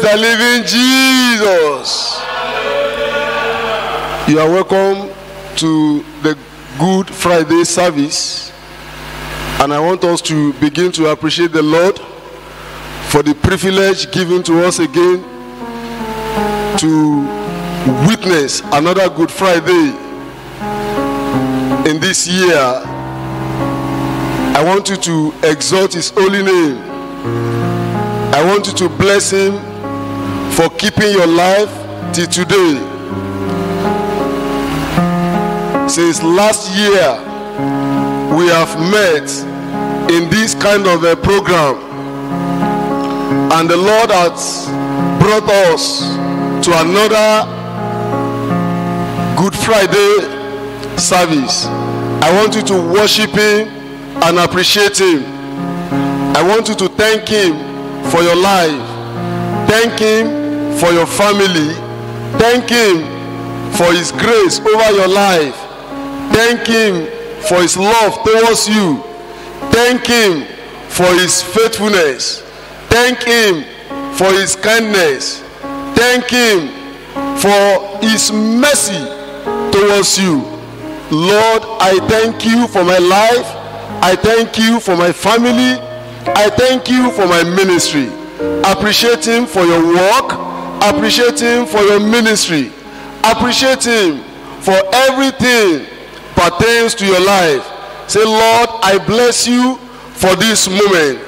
the living Jesus. You are welcome to the Good Friday service, and I want us to begin to appreciate the Lord for the privilege given to us again to witness another Good Friday in this year. I want you to exalt his holy name. I want you to bless him for keeping your life till today. Since last year, we have met in this kind of a program, and the Lord has brought us to another Good Friday service. I want you to worship him and appreciate him. I want you to thank him for your life. Thank him for your family. Thank him for his grace over your life. Thank him for his love towards you. Thank him for his faithfulness. Thank him for his kindness. Thank him for his mercy towards you. Lord, I thank you for my life. I thank you for my family. I thank you for my ministry. Appreciate him for your work. Appreciate him for your ministry. Appreciate him for everything pertains to your life. Say, Lord, I bless you for this moment.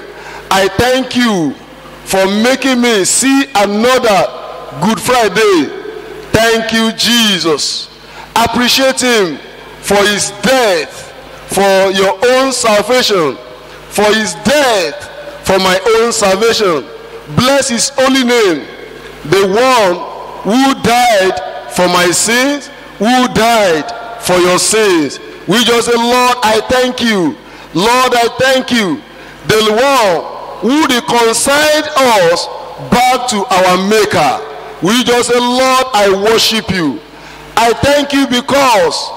I thank you for making me see another Good Friday. Thank you, Jesus. Appreciate him for his death, for your own salvation, for his death, for my own salvation. Bless his holy name, the one who died for my sins, who died for your sins. We just say, Lord, I thank you. Lord, I thank you. The one who reconciled us back to our Maker. We just say, Lord, I worship you. I thank you because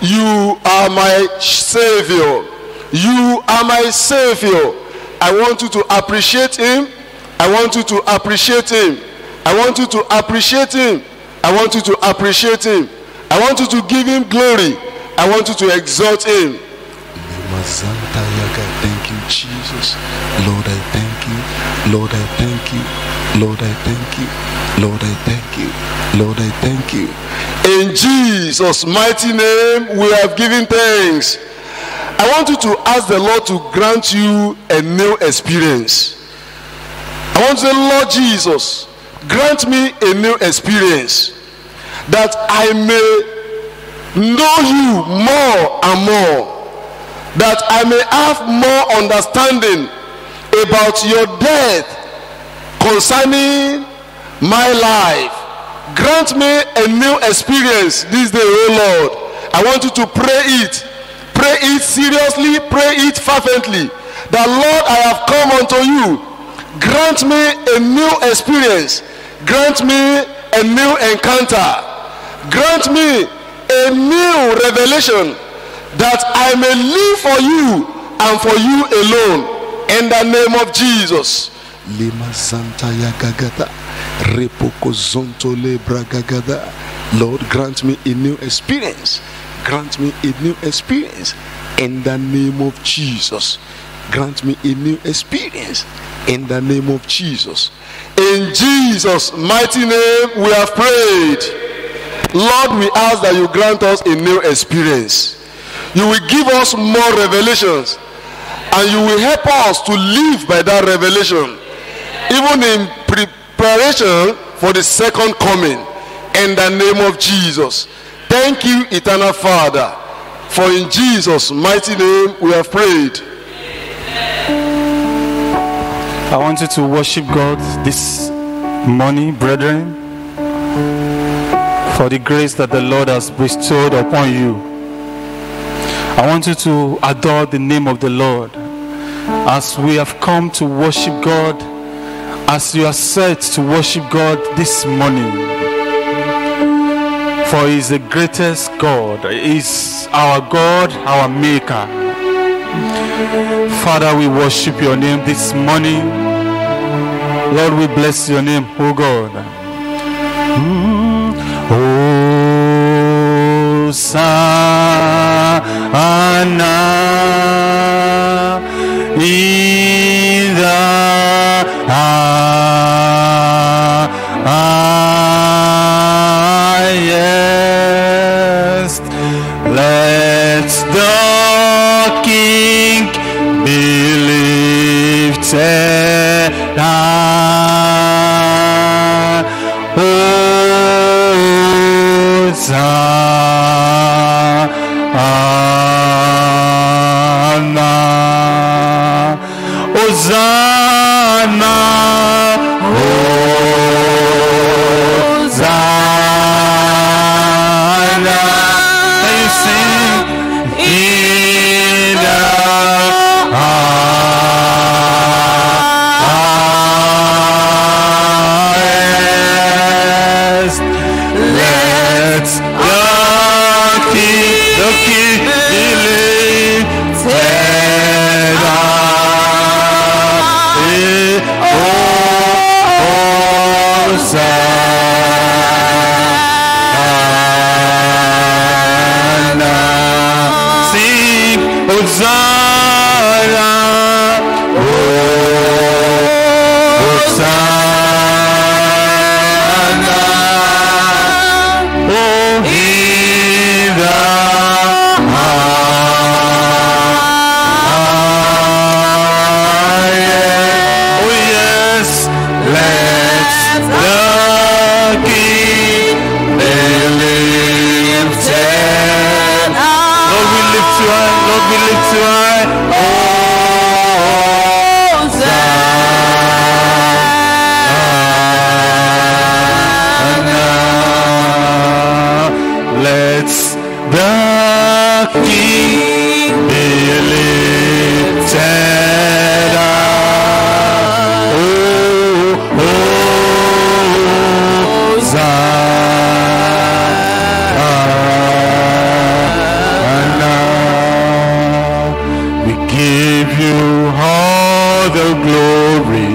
you are my Savior. You are my Savior. I want you to appreciate him. I want you to appreciate him. I want you to appreciate him. I want you to appreciate him. I want you to give him glory. I want you to exalt him. Thank you, Jesus. Lord, I thank you. Lord, I thank you. Lord, I thank you. Lord, I thank you. Lord, I thank you. In Jesus' mighty name, we have given thanks. I want you to ask the Lord to grant you a new experience. I want to say, Lord Jesus, grant me a new experience, that I may know you more and more, that I may have more understanding about your death concerning my life. Grant me a new experience this day, oh Lord. I want you to pray it. Pray it seriously, pray it fervently. That, Lord, I have come unto you. Grant me a new experience. Grant me a new encounter. Grant me a new revelation, that I may live for you and for you alone. In the name of Jesus. Lima Santa Yagagata, Repoko Zonto Lebra Gagada. Lord, grant me a new experience. Grant me a new experience in the name of Jesus. Grant me a new experience in the name of Jesus. In Jesus' mighty name we have prayed. Lord, we ask that you grant us a new experience. You will give us more revelations, and you will help us to live by that revelation, even in preparation for the second coming. In the name of Jesus. Thank you, eternal Father, for in Jesus' mighty name we have prayed. I want you to worship God this morning, brethren, for the grace that the Lord has bestowed upon you. I want you to adore the name of the Lord as we have come to worship God, as you are set to worship God this morning. For he is the greatest God. He is our God, our Maker. Father, we worship your name this morning. Lord, we bless your name, oh God. Hosanna in the highest. Let the King be lifted high. Hosanna, Hosanna, Hosanna. Can you sing in the highest? Let the King be lifted high. Hosanna, sing Hosanna, Hosanna, oh in the highest. Oh yes, let the King be lifted. Lord, we lift you high. Lord, we lift you high. Hosanna. Let the King be lifted high. Hosanna. We give you all the glory.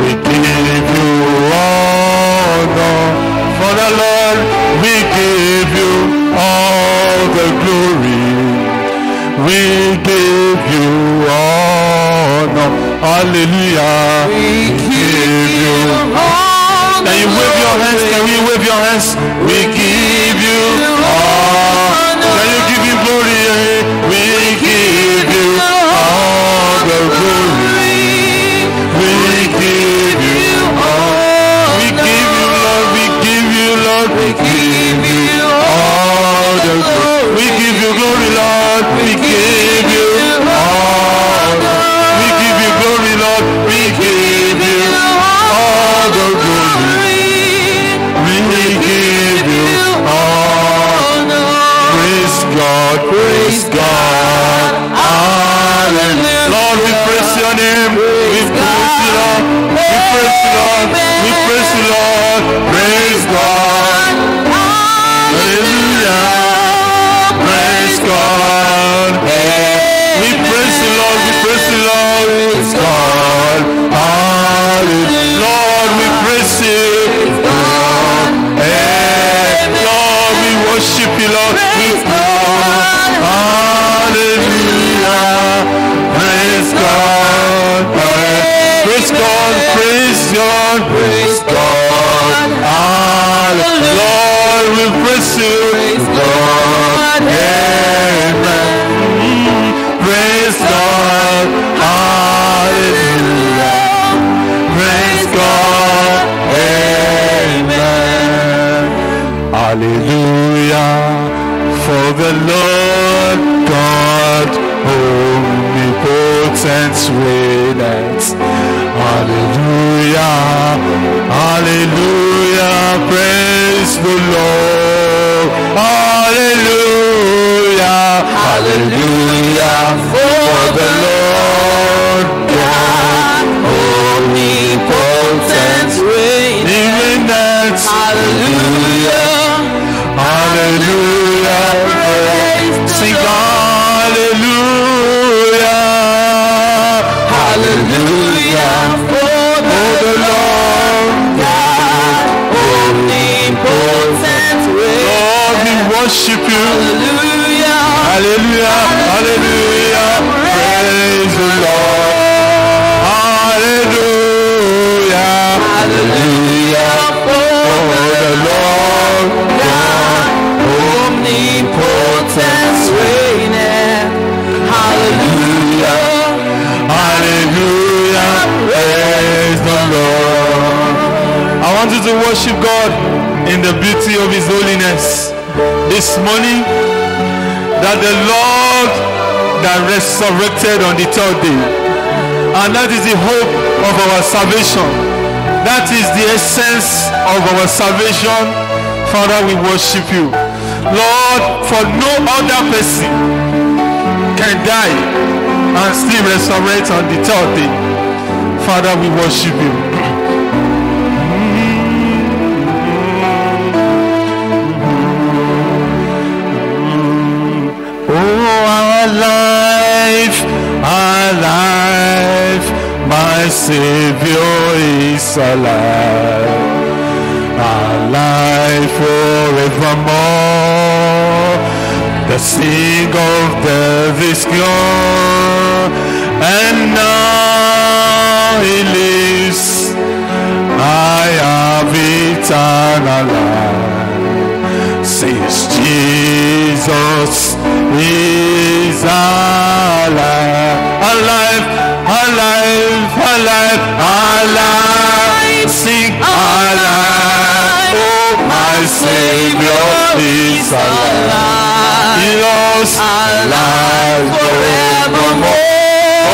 We give you honor. For the Lord, we give you all the glory. We give you honor. Hallelujah. We give you honor. Can you wave your hands? Can we wave your hands? We give you honor. Can you give him glory? We give you all the glory. We give you honor. We give you Lord. We give you Lord. We give you all the glory. We give you glory, Lord. We give you honor. We give you glory, Lord. We give you all the glory. We give you honor. Praise God, praise God. Hallelujah. Lord, we praise your name. We praise you, Lord. We praise you, Lord. We praise you, Lord. Praise God. Hallelujah. Praise God. We praise you, Lord. We praise you, Lord. Praise God. Hallelujah. Lord, we praise you. Lord, we worship you, Lord. Hallelujah. Praise God. Praise God. Praise God. Praise God. Hallelujah. Lord, we praise you. Praise God. Amen. Praise God. Hallelujah. Praise God. Amen. Hallelujah. For the Lord God omnipotent reigneth. Hallelujah. Hallelujah. Praise the Lord. Hallelujah. Hallelujah. For the Lord God omnipotent reigneth. Hallelujah. Hallelujah. Sing hallelujah. Hallelujah. For the worship you. Hallelujah, hallelujah, praise the Lord. Hallelujah, hallelujah, for the Lord God, omnipotent reigning. Hallelujah, hallelujah, praise the Lord. I want you to worship God in the beauty of His holiness this morning. That the Lord that resurrected on the third day, and that is the hope of our salvation. That is the essence of our salvation. Father, we worship you. Lord, for no other person can die and still resurrect on the third day. Father, we worship you. Alive, my Savior is alive, alive forevermore. The sting of death is gone, and now He lives. I have eternal life, says Jesus is alive, alive, alive, alive, alive, sing alive. Oh, my Savior is alive. He is alive forevermore.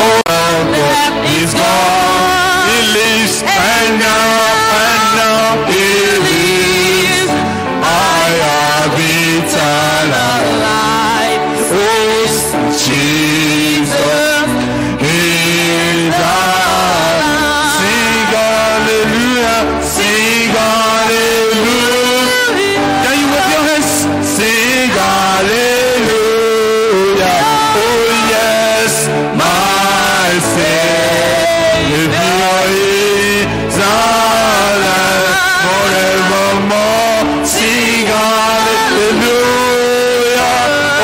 Oh, God is gone. He lives, and now He lives. I have eternal life. Oh, Jesus is alive. Sing hallelujah, sing hallelujah. Can you wave your hands? Sing hallelujah. Oh yes, my Savior is alive forevermore. Sing hallelujah.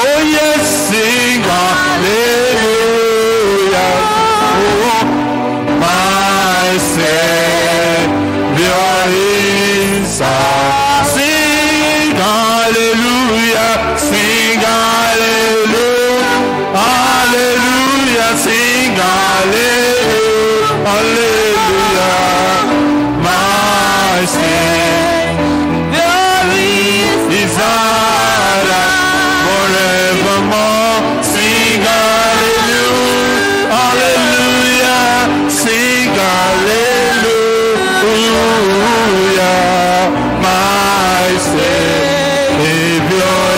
Oh yes, sing hallelujah. Oh, my Savior is alive. Sing hallelujah, sing hallelujah, hallelujah, sing hallelujah, hallelujah. My Savior is alive forevermore. Sing hallelujah, hallelujah, sing hallelujah. My Savior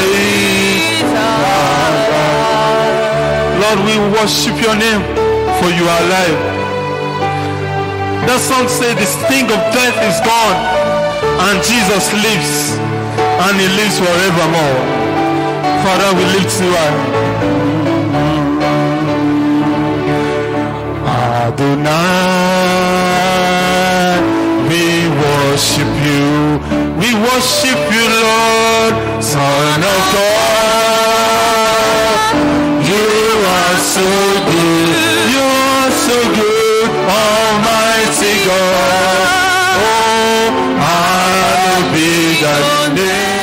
is alive. Lord, we worship your name, for you are alive. That song says the sting of death is gone, and Jesus lives, and He lives forevermore. Father, we lift you up. Adonai, we worship you. We worship you, Lord, Son of God. You are so good. You are so good, Almighty God. Oh, hallowed be thy name.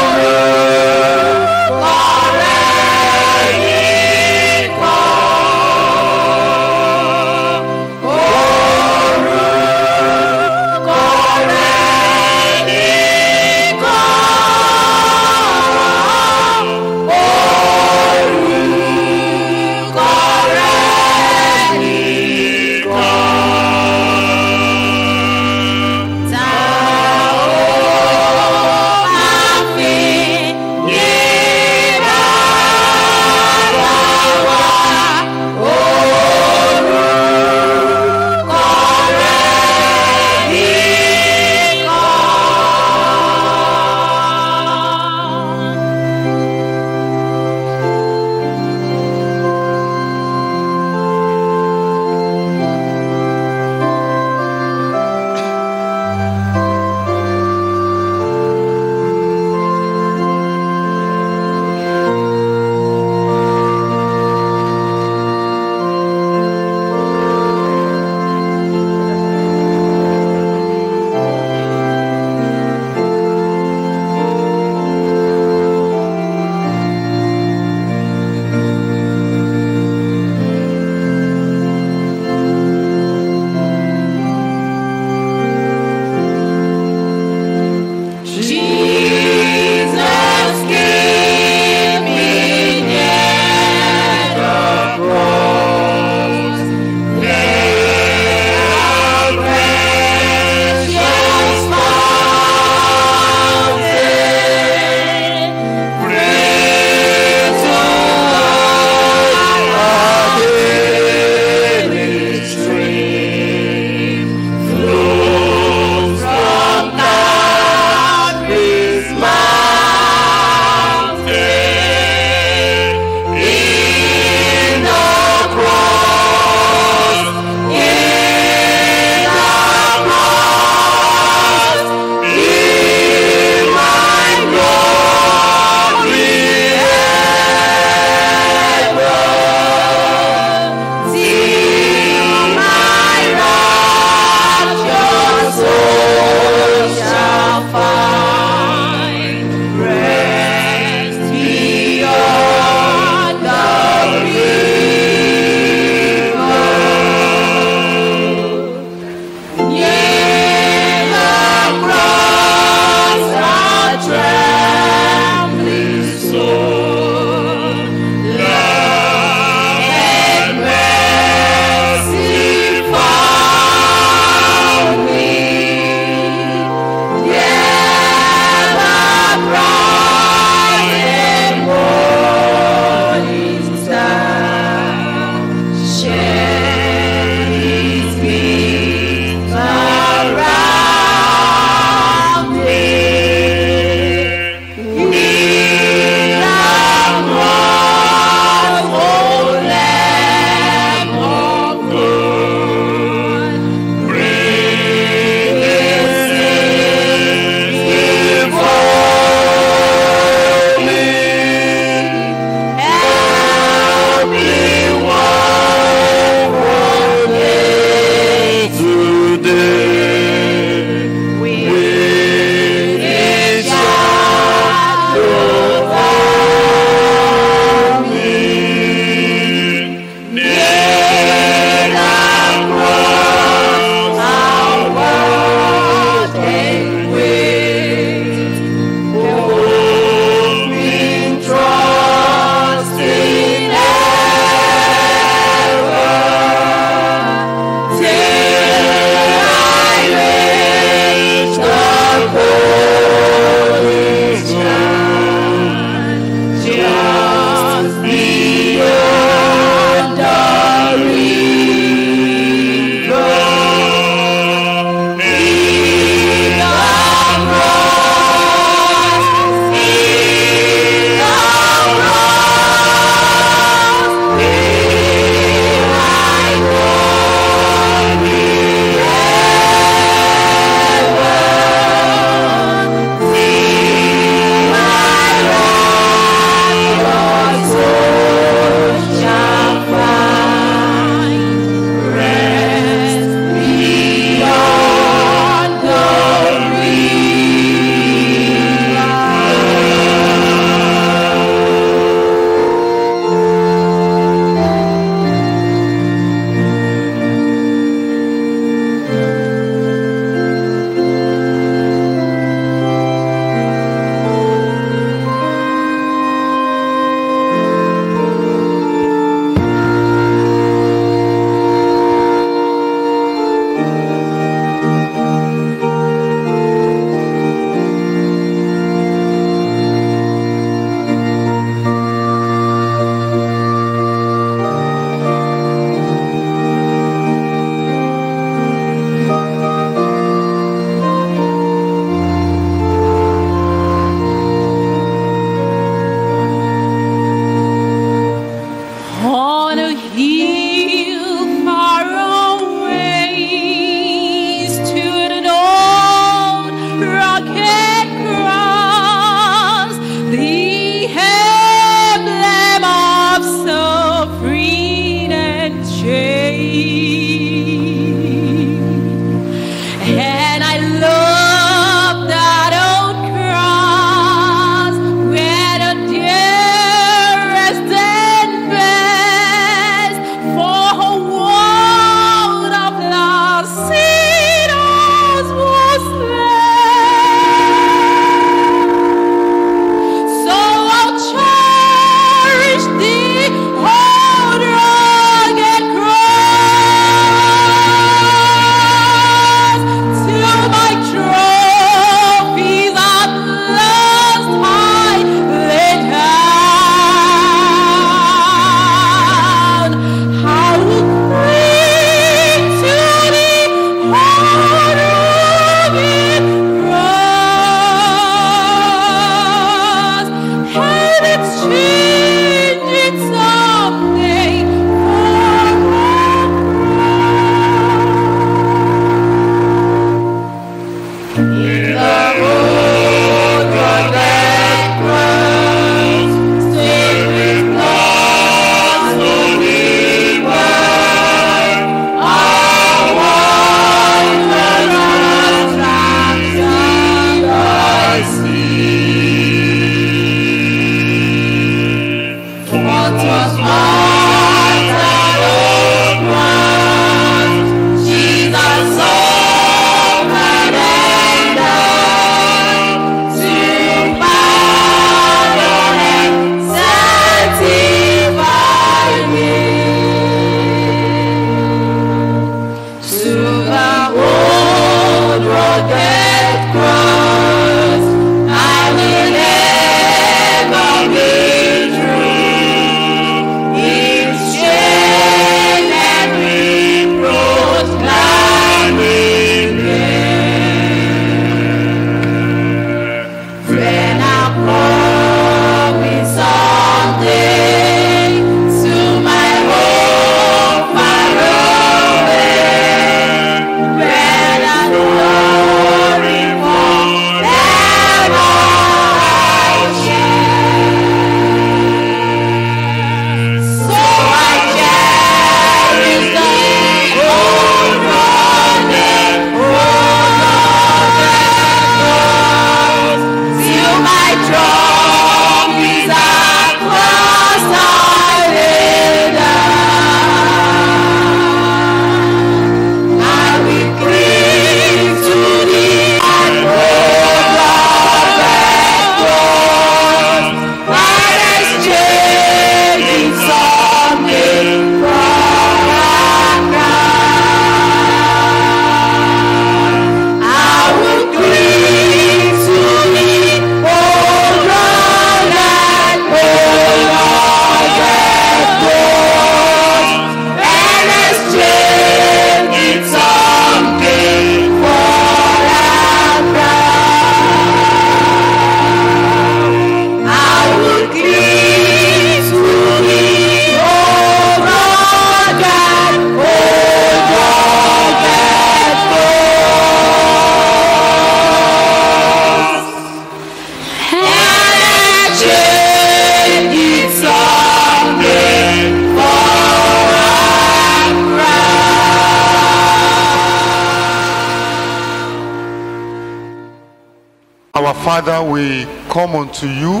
our Father, we come unto you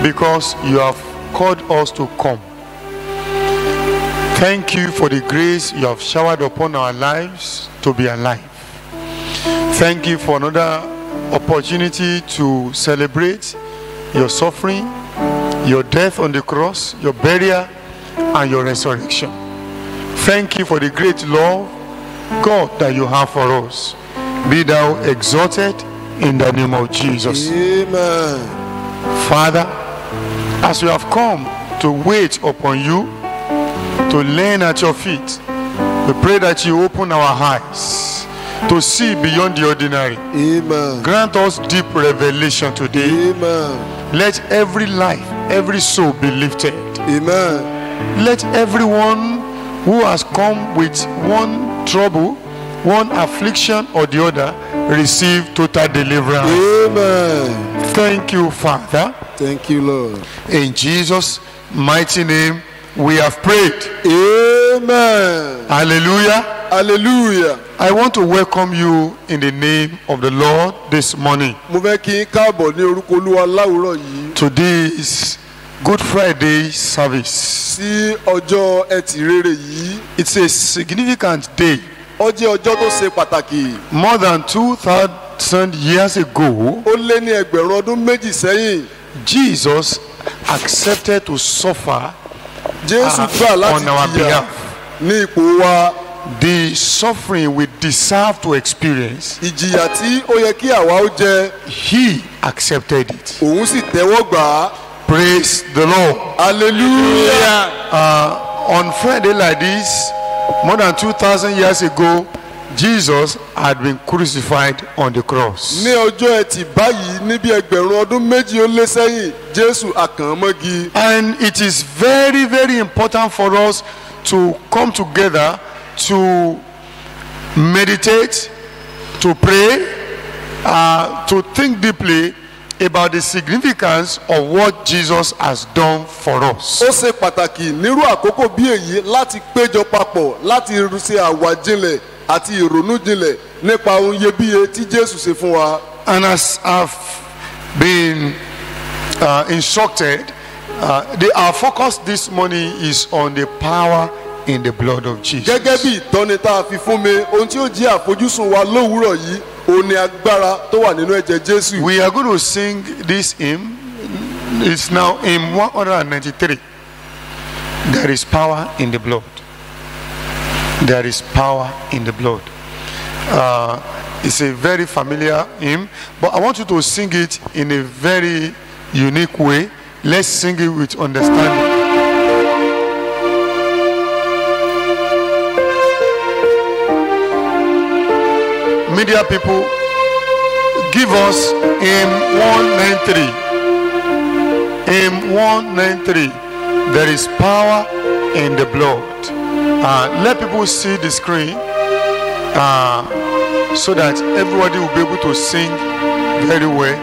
because you have called us to come. Thank you for the grace you have showered upon our lives to be alive. Thank you for another opportunity to celebrate your suffering, your death on the cross, your burial, and your resurrection. Thank you for the great love, God, that you have for us. Be thou exalted in the name of Jesus. Amen. Father, as we have come to wait upon you, to learn at your feet, we pray that you open our eyes to see beyond the ordinary. Amen. Grant us deep revelation today. Amen. Let every life, every soul be lifted. Amen. Let everyone who has come with one trouble, one affliction or the other, receive total deliverance. Amen. Thank you, Father. Thank you, Lord. In Jesus' mighty name, we have prayed. Amen. Hallelujah. Hallelujah. I want to welcome you in the name of the Lord this morning. Mo fẹ́ kí n káàbọ̀ ní orúkọ Olúwa láwùrọ̀ yìí Today is Good Friday service. sí ọjọ́ Ẹtì rere yìí. It's a significant day. Ó jẹ́ ọjọ́ tó ṣe pàtàkì. More than 2,000 years ago, Ó lé ní ẹgbẹ̀rún ọdún méjì sẹ́yìn. Jesus accepted to suffer Jésù gbà láti on our jìyà behalf. ní ipò wa. The suffering we deserve to experience, Ìjìyà tí ó yẹ kí àwa ó jẹ, he accepted it. òun sì tẹ́wọ́ gbà á. Praise the Lord. Hallelujah. On Friday like this, more than 2,000 years ago, Jesus had been crucified on the cross. Ní ọjọ́ Ẹtì báyìí ní bí ẹgbẹ̀rún ọdún méjì ó lé sẹ́yìn, Jésù àkànmọ́gi. And it is very, very important for us to come together to meditate, to pray, to think deeply about the significance of what Jesus has done for us. Ó ṣe pàtàkì nírú àkókò bí èyí láti péjọ papọ̀ láti ṣe àwàjinlẹ̀ àti ìrònújinlẹ̀ nípa ohun iyebíye tí Jésù ṣe fún wa. And as I've been instructed, our focus this morning is on the power in the blood of Jesus. Gẹ́gẹ́ bí ìtọ́ni tá a fi fún mi, ohun tí ó jẹ́ àfojúsùn wa lówùúrọ̀ yìí, òun ni agbára tó wà nínú ẹ̀jẹ̀ Jésù. We are going to sing this hymn. It's now hymn 193. There is power in the blood. There is power in the blood. It's a very familiar hymn, but I want you to sing it in a very unique way. Let's sing it with understanding. Media people, give us hymn 193. Hymn 193. There is power in the blood. Let people see the screen so that everybody will be able to sing very well.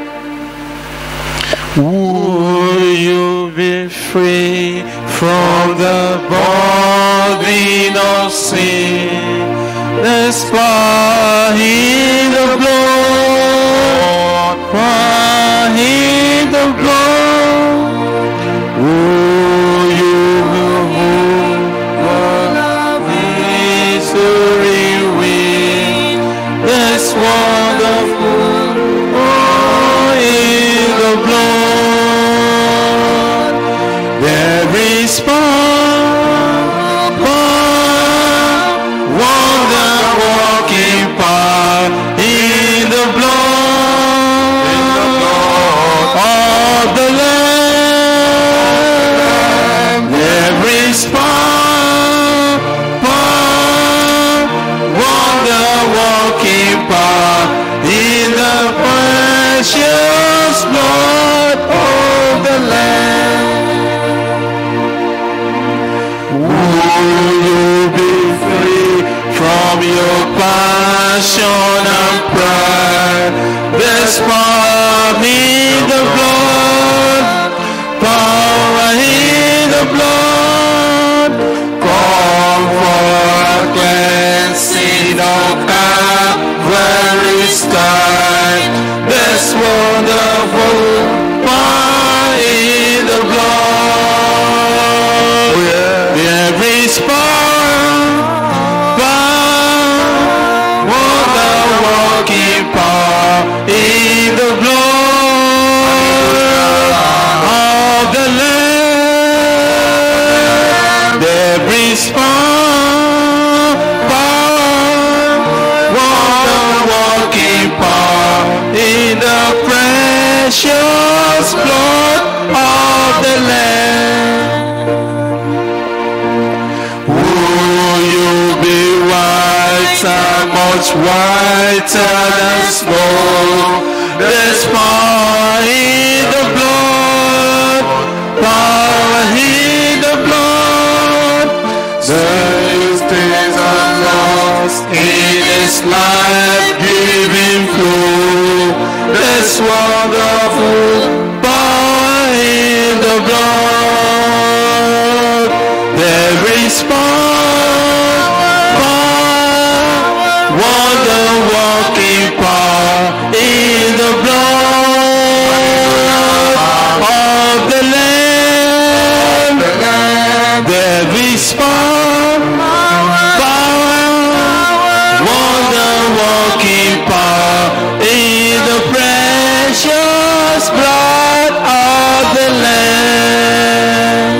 Will you be free from the burden of sin? There's power in the blood, power in the blood. Will you victory win? There's wonderful power in the blood. There is power. Passion and pride. There's power in the blood, power in the blood. Come for a cleansing of Calvary's time. walking power in the blood of the Lamb. There is power, wonder-working power in the precious blood of the Lamb. Will you be whiter, much whiter than snow? There's power in the blood, power in the blood. These things are lost in His life-giving flow. There's wonderful power in the blood. There is power, wonder-working power in the blood of the Lamb. There is power, wonder-working power in the precious blood of the Lamb.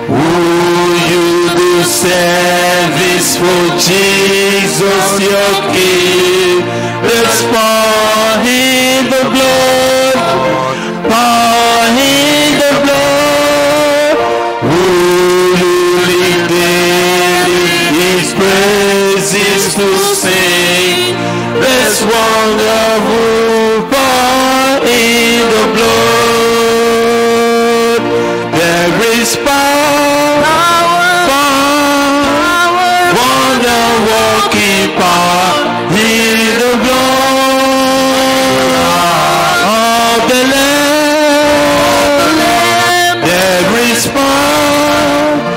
Will you do service for Jesus your King? There's power in the blood, power in the blood. Will you live daily His praises to sing? There's wonderful power in the blood. There is power, wonder-working power in the blood of the Lamb. There is power,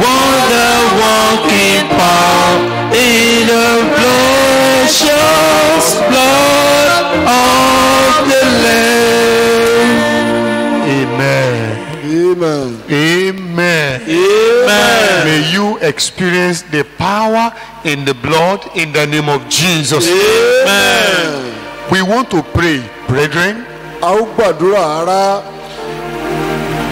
wonder-working power in the precious blood of the Lamb. Amen. Amen. Amen. Amen. May you experience the power in the blood in the name of Jesus. Amen. We want to pray, brethren. A ó gbàdúrà ará.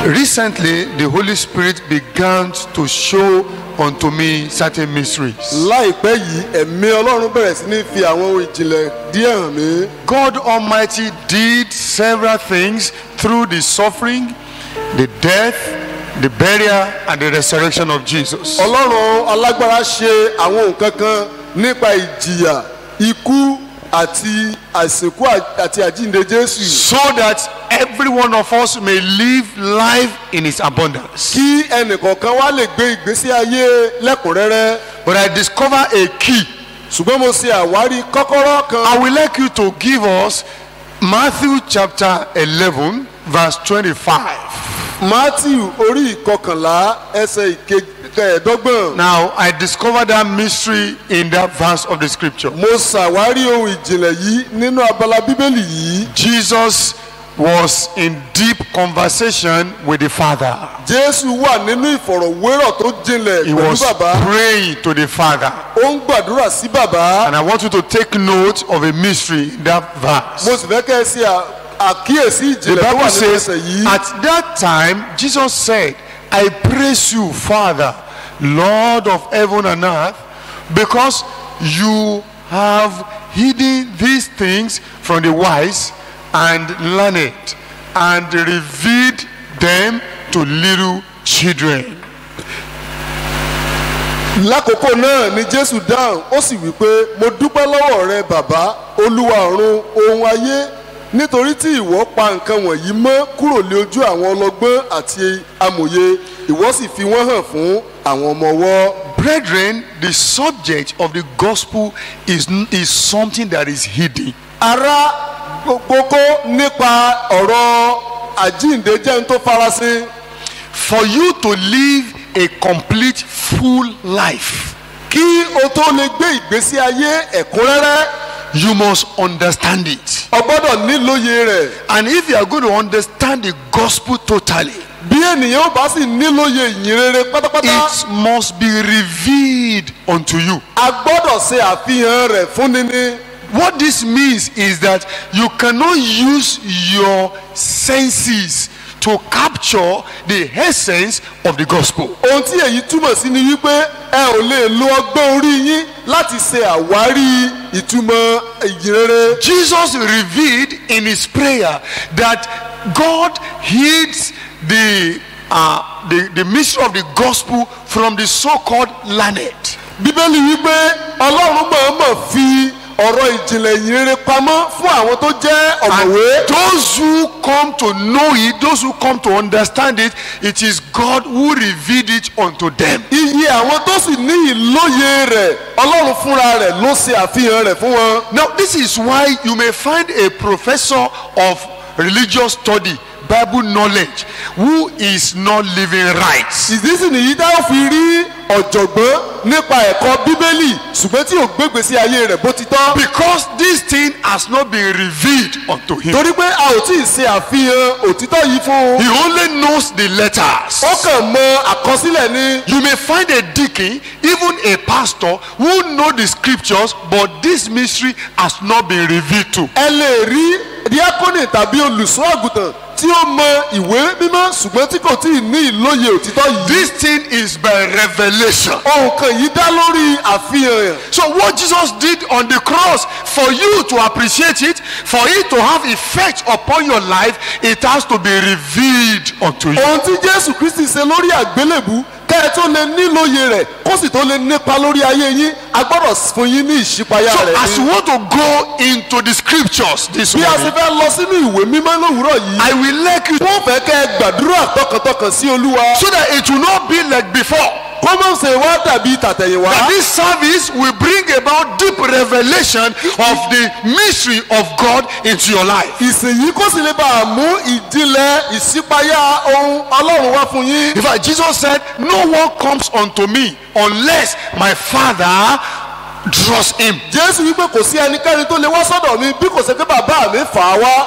Recently, the Holy Spirit began to show unto me certain mysteries. Láìpẹ́ yìí, ẹ̀mí Ọlọ́run bẹ̀rẹ̀ sí ní fi àwọn ohun ìjìnlẹ̀ díẹ̀ hàn mí. God Almighty did several things through the suffering, the death, the burial, and the resurrection of Jesus. Ọlọ́run alágbára ṣe àwọn nǹkan kan nípa ìjìyà, ikú àti àsìkò àti àjíǹde Jésù. So that every one of us may live life in its abundance. Kí ẹnìkọ̀ọ̀kan wá lè gbé ìgbésí ayé lẹ́kùnrẹ́rẹ́. But I discover a key. Ṣùgbọ́n mo ṣe àwárí kọ́kọ́rọ́ kan. I will like you to give us Matthew chapter 11 verse 25. Matthew orí ìkọkànlá ẹsẹ̀ ìkẹẹ̀dọ́gbọ̀n. Now I discovered that mystery in that verse of the scripture. Mo ṣàwárí ohun ìjìnlẹ̀ yìí nínú abala Bíbélì yìí. Jesus was in deep conversation with the Father. Jésù wà nínú ìfọ̀rọ̀wérọ̀ tó jinlẹ̀ He pẹ̀lú was bàbá. praying to the Father. Ó ń gbàdúrà sí bàbá. And I want you to take note of a mystery in that verse. Mo sì fẹ́ kẹ́ ẹ ṣe àkíyèsí The ìjìnlẹ̀ tó wà Bible nínú says, ẹsẹ̀ yìí. at that time, Jesus said, I praise you, Father, Lord of heaven and earth, because you have hidden these things from the wise and learned, and revealed them to little children. Lákòókò náà ni Jésù dáhùn, ó sì wí pé, mo dúpẹ́ lọ́wọ́ rẹ bàbá, Olúwa ọ̀run ohun ayé, nítorí tí ìwọ pa nǹkan wọ̀nyí mọ́ kúrò lé ojú àwọn ọlọ́gbọ́n àti amòye, ìwọ sì fi wọ́n hàn fún àwọn ọmọ ọwọ́. Brethren, the subject of the gospel is something that is hidden. Ará kókó nípa ọ̀rọ̀ àjíǹde jẹ́ n tó farasin. For you to live a complete full life, Kí o tó lè gbé ìgbésí ayé ẹ̀kúnrẹ́rẹ́, you must understand it. o gbọ́dọ̀ nílòye rẹ̀. And if you are going to understand the gospel totally, bí ènìyàn ò bá sì nílòye ìyìn rere pátápátá it must be revealed unto you. a gbọ́dọ̀ ṣe àfihàn rẹ̀ fúnni ní. What this means is that you cannot use your senses to capture the essence of the gospel. ohun tí èyí túmọ̀ sí ni wípé ẹ ò lè lo ọgbọ́n orí yín láti ṣe àwárí ìtumọ̀ ìyìn rere. Jesus revealed in his prayer that God hides the mystery of the gospel from the so-called learned. bíbélì wípé ọlọ́run mọ̀ọ́mọ̀ fi ọ̀rọ̀ ìjìnlẹ̀ ìyìn rere pamọ́ fún àwọn tó jẹ́ ọ̀mọ̀wé. Those who come to know it, those who come to understand it, it is God who revealed it unto them. iye àwọn tó sì ní ìlóye rẹ̀ ọlọ́run fúnra rẹ̀ ló ṣe àfihàn rẹ̀ fún wọn. Now, this is why you may find a professor of religious study, Bible knowledge, who is not living right. ìdí sì nìyí tá a fi rí ọ̀jọ̀gbọ́n nípa ẹ̀kọ́ bíbélì ṣùgbọ́n tí ò gbégbé sí ayé rẹ̀ bó ti tọ́. Because this thing has not been revealed unto him. torí pé a ò tí ì ṣe àfihàn òtítọ́ yìí fún un. He only knows the letters. ó kàn mọ àkọsílẹ̀ ni. You may find a deacon, even a pastor, who know the scriptures, but this mystery has not been revealed to. ẹ lè rí díákónì tàbí olùṣọ́ àgùntàn tí ó mọ ìwé mímọ́ ṣùgbọ́n tí kò tí ì ní ìlóye òtítọ́ yìí. This thing is by revelation. ohun kan yìí dá lórí àfihàn. So what Jesus did on the cross, for you to appreciate it, for it to have effect upon your life, it has to be revealed unto you. ohun tí jésù kristi ṣe lórí àgbélébù kẹ́ ẹ tó lè nílòye rẹ̀ kó sì tó lè nípa lórí ayé yín a gbọ́dọ̀ fún yín ní ìṣípayá So rẹ̀ as you ni. want to go into the scriptures this bí a ṣe morning, fẹ́ lọ sínú ìwé mímọ́ lówùúrọ̀ yìí. I will like you wọ́n fẹ́ kẹ́ ẹ gbàdúrà tọkàntọkàn sí olúwa. so that it will not be like before. kó má ṣe wá dàbí tàtẹ̀yìnwá. That this service will bring about deep revelation of the mystery of God into your life. ìsìn yìí kó sì lè bá a mú ìdílé ìṣípayá ohun ọlọ́run wá fún yín. In fact, Jesus said, no one comes unto me unless my Father draws him. jésù wípé kò sí ẹnikẹ́ni tó lè wá sọ́dọ̀ mi bí kò ṣe pé bàbá mi fà á wá.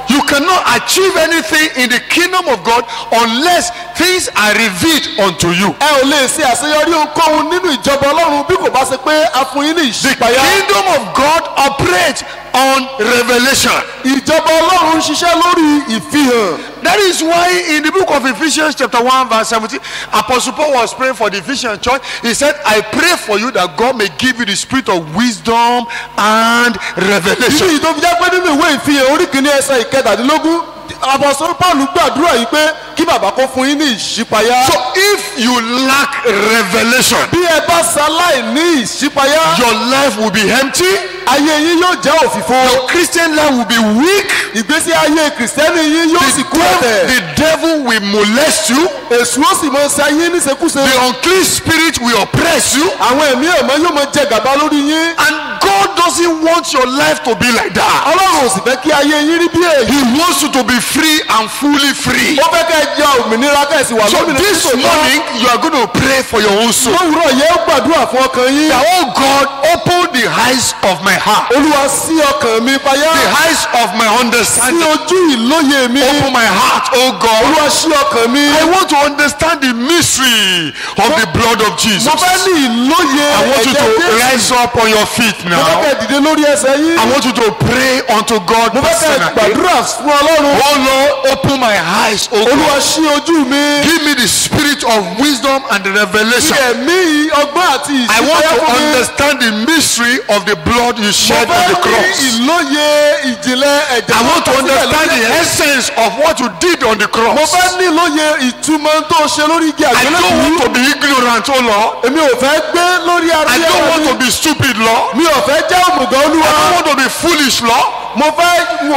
You cannot achieve anything in the kingdom of God unless things are revealed unto you. ẹ ò lè ṣe àṣeyọrí ohunkóhun nínú ìjọba ọlọ́run bí kò bá ṣe pé a fún yín ní The ìṣípayá. kingdom of God operates on revelation. ìjọba ọlọ́run ń ṣiṣẹ́ lórí ìfihàn. That is why in the book of Ephesians chapter 1 verse 17, Apostle Paul was praying for the Ephesian church. He said, I pray for you that God may give you the spirit of wisdom and revelation. ìdí ìtòfi jẹ́ pé nínú ìwé ìfihàn orí kìíní ẹsẹ̀ ìkẹtàdínlógún àpọ̀sọ̀rọ̀ Paul gbàdúrà yìí pé kí bàbá kó fún yín ní ìṣípayá. So if you lack revelation, bí ẹ bá ṣaláì ní ìṣípayá your life will be empty, ayé yín yóò jẹ́ òfìfo. your Christian life will be weak, ìgbésí ayé kìrìsìtẹ́nì yín yóò sì kú ẹ̀tẹ̀. the devil will molest you, èṣù ó sì mọ ṣe ayé níṣekúṣe. the unclean spirit will oppress you, àwọn ẹ̀mí ẹ̀mọ́ yóò mọ jẹ gàba lórí yín. and God doesn't want your life to be like that. ọlọ́run ò sì fẹ́ kí ayé yín rí bí èyí. He wants you to be free and fully free. ó fẹ́ kẹ́ ẹ jẹ òmìnira kẹ́ ẹ sì wà So lómìnira. this morning you are going to pray for your own soul. lówùúrọ̀ yẹn ó gbàdúrà fún ọkàn yín. That, oh God, open the eyes of my heart, olúwa ṣí ọkàn mi payá. the eyes of my sí understanding. ojú ìlóye mi. Open my heart, oh God. olúwa ṣí ọkàn mi. I want to understand the mystery of the blood of Jesus. mo fẹ́ ní ìlóye I want you ẹ̀jẹ̀ to Jésù. rise up on your feet mo fẹ́ now. kẹ́ ẹ dìde lórí ẹsẹ̀ yín. I want you to pray unto God mo fẹ́ kẹ́ ẹ personally. gbàdúrà fún ọlọ́run. Oh Lord, open my eyes, oh olúwa God. ṣí ojú mi. Give me the spirit of wisdom and fi revelation. ẹ̀mí ọgbọ́n àti I want ìṣípayá to fún mi. understand the mystery of the blood you mo shed on fẹ́ the ní cross. ìlóye ìjìnlẹ̀ ẹ̀jẹ̀ I want to tó sílẹ̀ understand lórí the ẹ̀jẹ̀. essence of what you did on the mo cross. fẹ́ ní ìlóye ìtumọ̀ tó ṣe lórí igi I don't àgbélébùú. want to be ignorant, oh Lord. èmi ò fẹ́ gbé lórí ara I don't want mi. to be stupid, Lord. mi ò fẹ́ jẹ́ òmùgọ̀ I olúwa. don't want to be foolish, Lord. mo fẹ́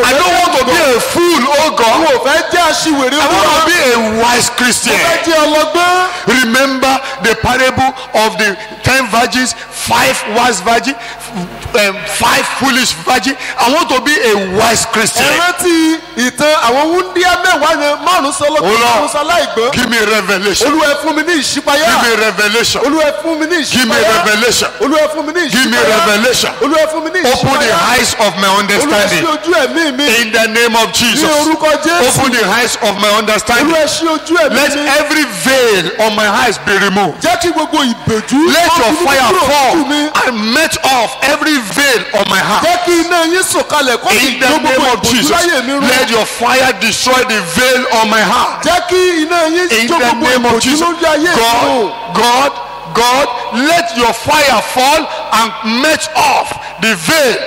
I don't want to be a fool, oh God. mo fẹ́ jẹ́ aṣiwèrè I want to be olúwa. a wise mo Christian. fẹ́ jẹ́ ọlọ́gbọ́n. Remember the parable of the 10 virgins, 5 wise virgins, 5 foolish virgins. I want to be a wise Christian. ẹ rántí ìtàn àwọn wúndíá mẹ́wàá yẹn márùn-ún sọlọ́gbọ́n márùn-ún sọláìgbọ́n. Give me revelation. Olúwa ẹ fún mi ní ìṣípayá. Give me revelation. Olúwa ẹ fún mi ní ìṣípayá. Give me revelation. Olúwa ẹ fún mi ní ìṣípayá. Give me revelation. Olúwa ẹ fún mi ní ìṣípayá. Open the eyes of my Olúwa understanding. ṣí ojú ẹ̀mí mi. In the name of Ní Jesus. orúkọ Jésù. Open the eyes of my understanding. Olúwa ṣí ojú ẹ̀mí Let mi. every veil on my eyes be removed. Jẹ́ kí gbogbo ìbòjú. Let your fire fall mi. and melt off every veil on my heart. Jẹ́ kí iná yín sọ̀kalẹ̀ kó sì In the jó name gbogbo of ìbòjú Jesus, láyé mi run. let your fire destroy the veil on my heart. Jẹ́ kí iná yín In jó the gbogbo name of ìbòjú Jesus, lórí ayé mi run. God, let your fire fall and melt off the veil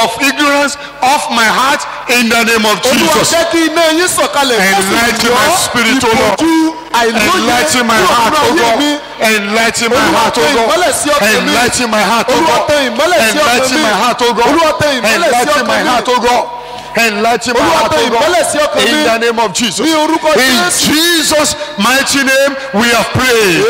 of ignorance of my heart in the name of Olúwa Jesus. jẹ́ kí iná yín sọ̀kalẹ̀ kó sì Enlighten jó my spirit, O Lord. ìbòjú àìlóye Enlighten my kúrò heart, nínú O ayé God. mi. Enlighten my Olúwa heart, O tẹ God. ìmọ́lẹ̀ sí ọkàn mi. Enlighten my heart, O Olúwa God. tẹ ìmọ́lẹ̀ sí ọkàn Enlighten mi. my heart, O God. Olúwa tẹ ìmọ́lẹ̀ sí Enlighten my ọkàn mi. heart, O God. Enlighten my Olúwa heart, tẹ O ìmọ́lẹ̀ sí God. ọkàn mi. In the name of Jesus. Ní orúkọ In Jésù. Jesus' mighty name, we have prayed.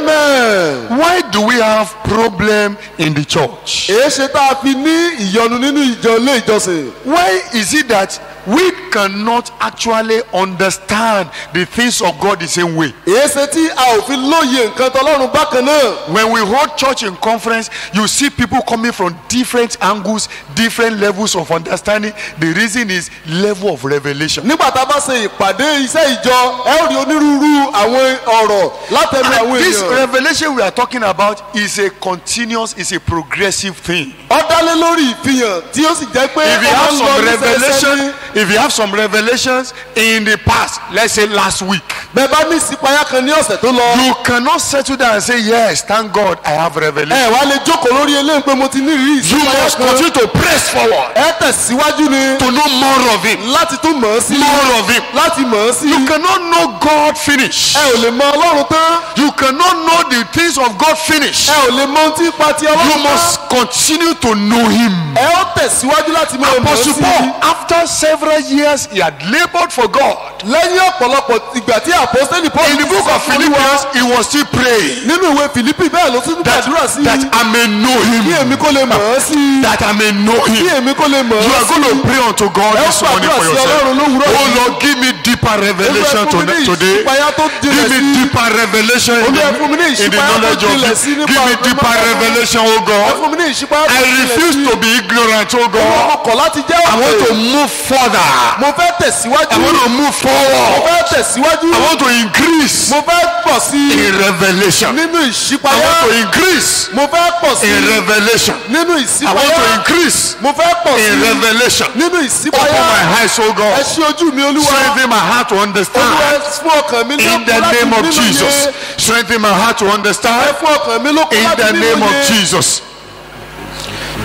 Amen. Why do we have problem in the church? Èé ṣe tá a fi ní ìyọnu nínú ìjọ ilé ìjọsìn. Why is it that we cannot actually understand the things of God the same way? Èé ṣe tí a ò fi lóye nǹkan tọlọ́run bákan náà. When we hold church in conference, you see people coming from different angles, different levels of understanding. The reason is level of revelation. Nígbà tá a bá ṣe ìpàdé iṣẹ́ ìjọ, ẹ ó rí onírúurú àwọn ọ̀rọ̀ látẹnu And àwọn this èèyàn. revelation we are talking about is a continuous, is a progressive thing. Ó dálé lórí ìfihàn tí ó sì jẹ́ pé If you have ọmọ ń some lọ ní sẹ́sẹ́ revelation, ní. if you have some revelations in the past, let's say last week, Bẹ́ẹ̀ bá ní ìsìpayá kan ní ọ̀sẹ̀ tó lọ. you cannot settle down and say, yes, thank God I have revelation. Ẹ wá lè jókòó lórí eléyìí pé mo ti ní ìrírí You ìsìpayá must kan. continue to press forward Ẹ tẹ̀síwájú ni to know more of Him. láti tún mọ̀ ọ́ sí. More of Him. Láti mọ̀ ọ́ sí. You cannot know God finish. Ẹ ò lè mọ Ọlọ́run tán. You cannot know the things of God finish. Ẹ ò lè mọ ohun tí ipa ti You Ọlọ́run tán. must continue to know Him. Ẹ ó tẹ̀síwájú láti mọ̀ ọ́ Apostle sí. Paul, after several years, he had labored for God. Lẹ́yìn ọ̀pọ̀lọpọ̀ ìgbà tí àpọ́sítélì Paul In the book of Philippians, he was still praying nínú ìwé Fìlípì bẹ́ẹ̀ ló tún gbàdúrà sí. that I may know Kí Him. èmi kó lè mọ̀ ọ́ sí. That I may know Kí Him. èmi kó lè mọ̀ You ọ́ are sí. going to pray unto God Ẹ this morning gbàdúrà for sí yourself. Ọlọ́run lówùúrọ̀ Oh yìí. Lord, give me deeper revelation Olúwa fún mi ní today. ìṣípayá tó jinlẹ̀ Give me sí. deeper revelation in Olúwa fún mi ní the ìṣípayá tó knowledge of jinlẹ̀ sí you. nípa Give me ọ̀rọ̀ deeper Ọlọ́run. revelation, oh Ẹ God. fún mi ní ìṣípayá tó I jinlẹ̀ refuse sí. to be ignorant, oh God. Mo kọ̀ láti jẹ́ I want to òkè. move further. Mo fẹ́ tẹ̀síwájú. I want to move Mo forward. fẹ́ tẹ̀síwájú. I want to increase Mo fẹ́ pọ̀ sí in revelation. nínú I ìṣípayá. want to increase Mo fẹ́ pọ̀ sí in revelation. nínú I want ìṣípayá. to increase Mo fẹ́ pọ̀ sí in revelation. nínú Open ìṣípayá. my eyes, oh Ẹ God. ṣí ojú mi Olúwa. Strengthen my heart to Olúwa understand. fún ọkàn mi In lókun the láti name of nínú Jesus. iye. Strengthen my heart to Ẹ understand. fún ọkàn mi lókun In láti the nínú name of iye. Jesus.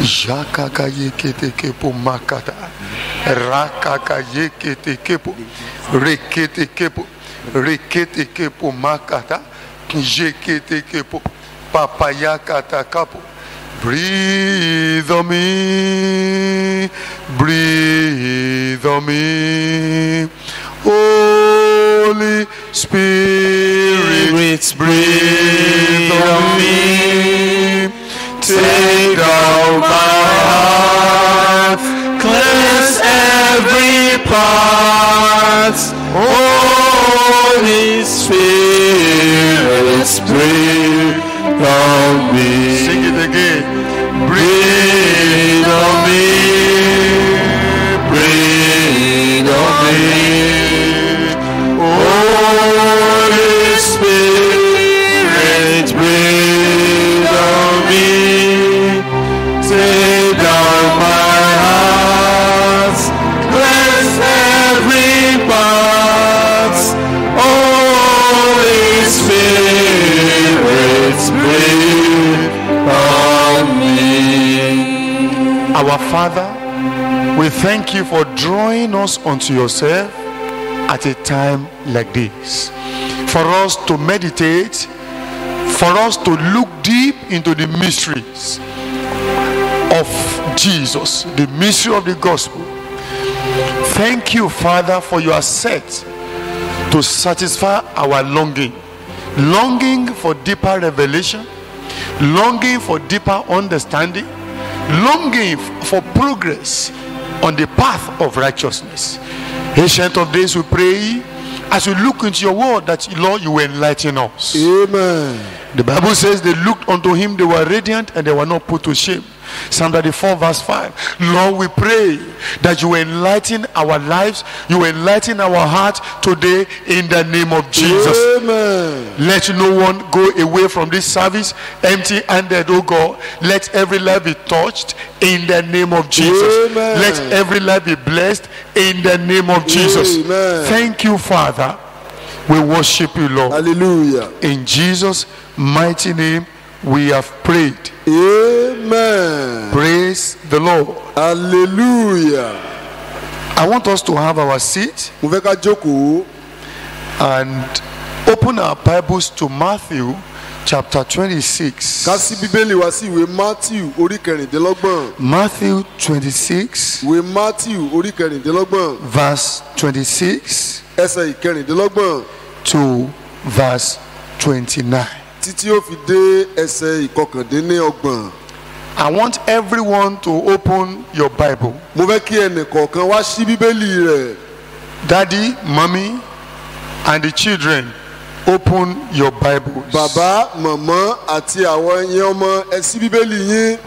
Jakaka yekete kepo makata. Rakaka yekete kepo. Rekete kepo. Rekete kepo makata. Jekete kepo. Papayakata kapo. Breathe on me. Breathe on me. Holy Spirit, breathe on me. Take down my heart, cleanse every part. Holy Spirit, breathe on me. Sing it again. Breathe on me. Breathe on me. Holy Spirit, breathe on me. Take down my heart, cleanse every part. Holy Spirit, breathe on me. Our Father, we thank you for drawing us unto yourself at a time like this. For us to meditate, for us to look deep into the mysteries of Jesus, the mystery of the gospel. Thank you, Father, for you are set to satisfy our longing for deeper revelation, longing for deeper understanding, longing for progress on the path of righteousness. Ancient of days, we pray as we look into your word that, Lord, you will enlighten us. Amen. The Bible says they looked unto him, they were radiant and they were not put to shame. Psalm 34 verse 5. Lord, we pray that you enlighten our lives, you enlighten our heart today in the name of Jesus. Amen. Let no one go away from this service empty-handed, oh God. Let every life be touched in the name of Jesus. Amen. Let every life be blessed in the name of Jesus. Amen. Thank you, Father. We worship you, Lord. Hallelujah. In Jesus' mighty name we have prayed. Amen. Praise the Lord. Hallelujah. I want us to have our seat Mo fẹ́ ká jókòó and open our Bibles to Matthew chapter 26. ká sí bíbélì wá sí ìwé Matthew orí kẹrìndínlọ́gbọ̀n. Matthew 26 Ìwé Matthew orí kẹrìndínlọ́gbọ̀n verse 26 ẹsẹ̀ ìkẹrìndínlọ́gbọ̀n to verse 29. títí ó fi dé ẹsẹ̀ ìkọkàndínlọ́gbọ̀n. I want everyone to open your Bible. Mo fẹ́ kí ẹnì kọ̀ọ̀kan wá sí bíbélì rẹ̀. Daddy, mommy, and the children, open your Bibles. Bàbá, màmá àti àwọn ẹ̀yin ọmọ ẹ ṣí bíbélì yín.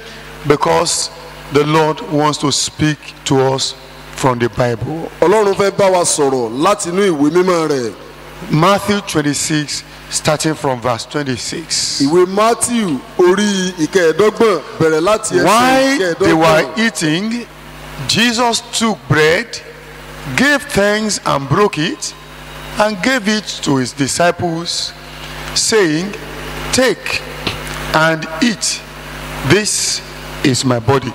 Because the Lord wants to speak to us from the Bible. Ọlọ́run fẹ́ bá wa sọ̀rọ̀ láti inú ìwé mímọ́ rẹ̀. Matthew 26, starting from verse 26. Ìwé Matthew orí ìkẹẹ̀dọ́gbọ̀n bẹ̀rẹ̀ láti ẹsẹ̀ While they were ìkẹẹ̀dọ́gbọ̀n. eating, Jesus took bread, gave thanks and broke it, and gave it to his disciples, saying, "Take and eat. This is my body."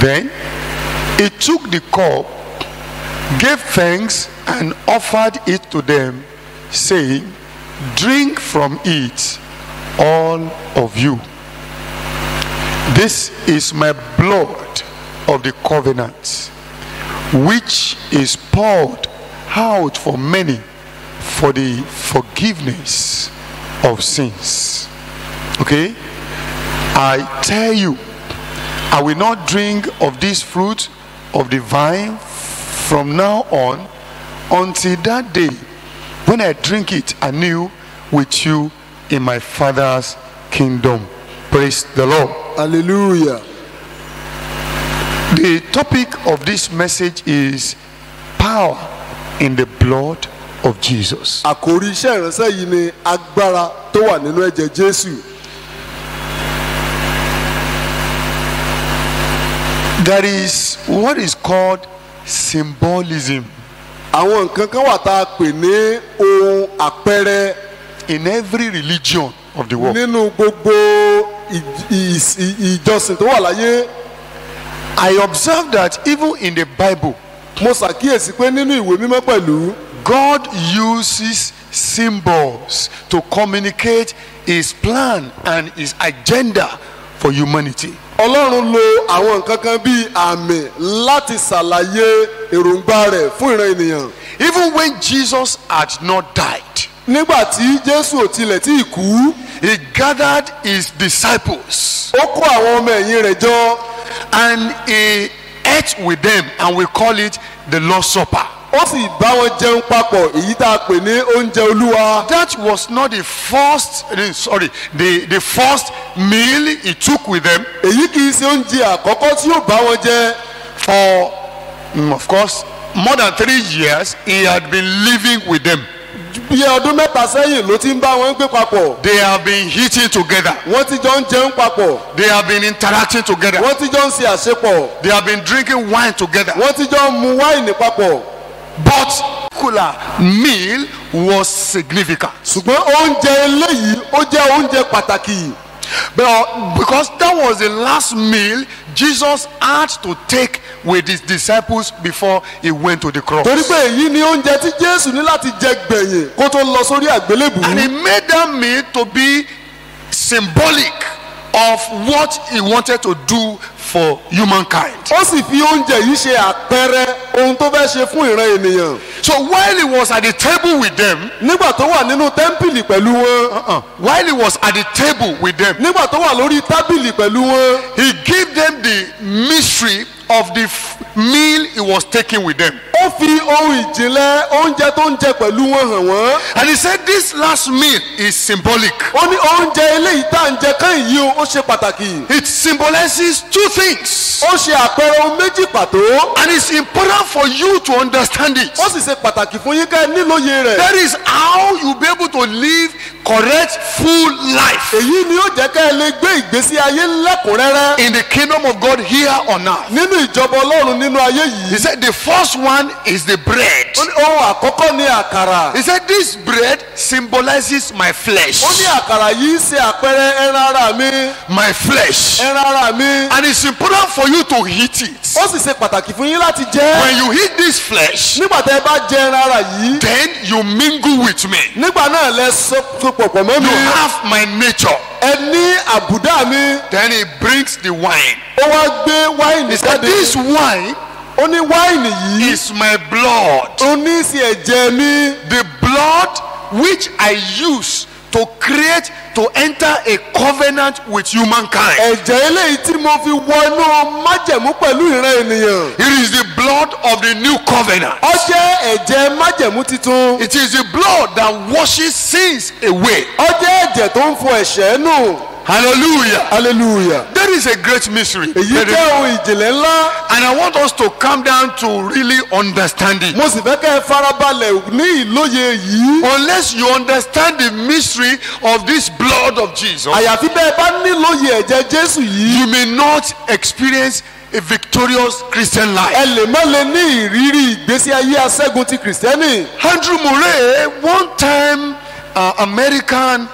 Then he took the cup, gave thanks, and offered it to them, saying, "Drink from it, all of you. This is my blood of the covenant, which is poured out for many for the forgiveness of sins." Okay? I tell you, I will not drink of this fruit of the vine from now on until that day when I drink it anew with you in my Father's kingdom. Praise the Lord. Hallelujah. The topic of this message is power in the blood of Jesus. Àkòrí iṣẹ́ ìránṣẹ́ yìí ni agbára tó wà nínú ẹ̀jẹ̀ Jésù. There is what is called symbolism Àwọn nǹkan kan wà tá a pè ní ohun àpẹẹrẹ in every religion of the world. nínú gbogbo ìjọsìn tó wà láyé. I observe that even in the Bible, Mo ṣàkíyèsí pé nínú ìwé mímọ́ pẹ̀lú God uses symbols to communicate his plan and his agenda for humanity. Ọlọ́run lo àwọn nǹkan kan bíi àmì láti ṣàlàyé èròǹgbà rẹ̀ fún ìran ènìyàn. Even when Jesus had not died, Nígbà tí Jésù ò tilẹ̀ tí ì kú, he gathered his disciples ó kó àwọn ọmọ ẹ̀yìn rẹ̀ jọ. and he ate with them, and we call it the Lord's Supper. Ó sì bá wọn jẹun papọ̀ èyí tá a pè ní oúnjẹ Olúwa. That was not the first meal he took with them. Èyí kì í ṣe oúnjẹ àkọ́kọ́ tí yóò bá wọn jẹ. For of course more than 3 years he had been living with them. Bí ọdún mẹ́ta sẹ́yìn ló ti ń bá wọn gbé papọ̀. They have been eating together, Wọ́n ti jọ ń jẹun papọ̀. they have been interacting together, Wọ́n ti jọ ń ṣe àṣepọ̀. they have been drinking wine together. Wọ́n ti jọ ń mu wáìnì papọ̀. But particular meal was significant. Ṣùgbọ́n oúnjẹ eléyìí ó jẹ́ oúnjẹ pàtàkì. But because that was the last meal Jesus had to take with his disciples before he went to the cross. Torí pé èyí ni oúnjẹ tí Jésù ní láti jẹ gbẹ̀yìn kó tó lọ sórí àgbélébùú. And he made that meal to be symbolic of what he wanted to do for humankind. ó sì fi oúnjẹ yìí ṣe àpẹẹrẹ ohun tó fẹ́ ṣe fún ìran ènìyàn. So while he was at the table with them, nígbà tó wà nínú tẹ́ḿpìlì pẹ̀lú wọn. while he was at the table with them, nígbà tó wà lórí tábìlì pẹ̀lú wọn. he gave them the mystery of the meal he was taking with them. ó fi ohun ìjìnlẹ̀ oúnjẹ tó ń jẹ pẹ̀lú wọn hàn wọ́n. And he said this last meal is symbolic. ó ní oúnjẹ eléyìí tá à ń jẹ kán yìí ó ṣe pàtàkì. It symbolizes two things. ó ṣe àpẹẹrẹ ohun méjì pàtó. And it's important for you to understand it. ó sì ṣe pàtàkì fún yín ká ẹ nílòye rẹ̀. That is how you'll be able to live correct, full life èyí ni ó jẹ́ ká ẹ lè gbé ìgbésí ayé lẹ́kùnrẹ́rẹ́. in the kingdom of God here on earth. nínú ìjọba ọlọ́run nínú ayé He yìí. said the first one is the bread. ó ní ohun àkọ́kọ́ ní àkàrà. He said this bread symbolizes my flesh. ó ní àkàrà yìí ṣe àpẹẹrẹ ẹran ara mi. My flesh. ẹran ara mi. And it's important for you to eat it. ó sì ṣe pàtàkì fún yín láti jẹ. When you eat this flesh, nígbà tẹ́ ẹ bá jẹ ẹran ara yìí. then you mingle with me. nígbà náà lẹ sopọ̀ pọ̀ mọ́ mi. You have my nature. ẹ ní àbùdá mi. Then he brings the wine. ó wá gbé wáìnì He said jáde. this wine ó ní wáìnì yìí. is my blood. ó ní sí ẹ̀jẹ̀ mi. The blood which I use to create, to enter a covenant with humankind. ẹ̀jẹ̀ eléyìí tí mo fi wọ inú májẹ̀mú pẹ̀lú ìran ènìyàn. It is the blood of the new covenant. ó jẹ́ ẹ̀jẹ̀ májẹ̀mú titun. It is the blood that washes sins away. ó jẹ́ ẹ̀jẹ̀ tó ń fọ ẹ̀ṣẹ̀ nù. Hallelujah. hallelujah. That is a great mystery. èyí jẹ́ ohun ìjìnlẹ̀ ńlá. And I want us to come down to really understand it. mo sì fẹ́ kẹ́ ẹ farabalẹ̀ ní ìlóye yìí. Unless you understand the mystery of this blood of Jesus, àyàfi bẹ́ẹ̀ bá nílòye ẹ̀jẹ̀ Jésù yìí. you may not experience a victorious Christian life. ẹ lè má lè ní ìrírí ìgbésí ayé aṣẹ́gun ti kìrìsìtẹ́nì. Andrew Murray, one time American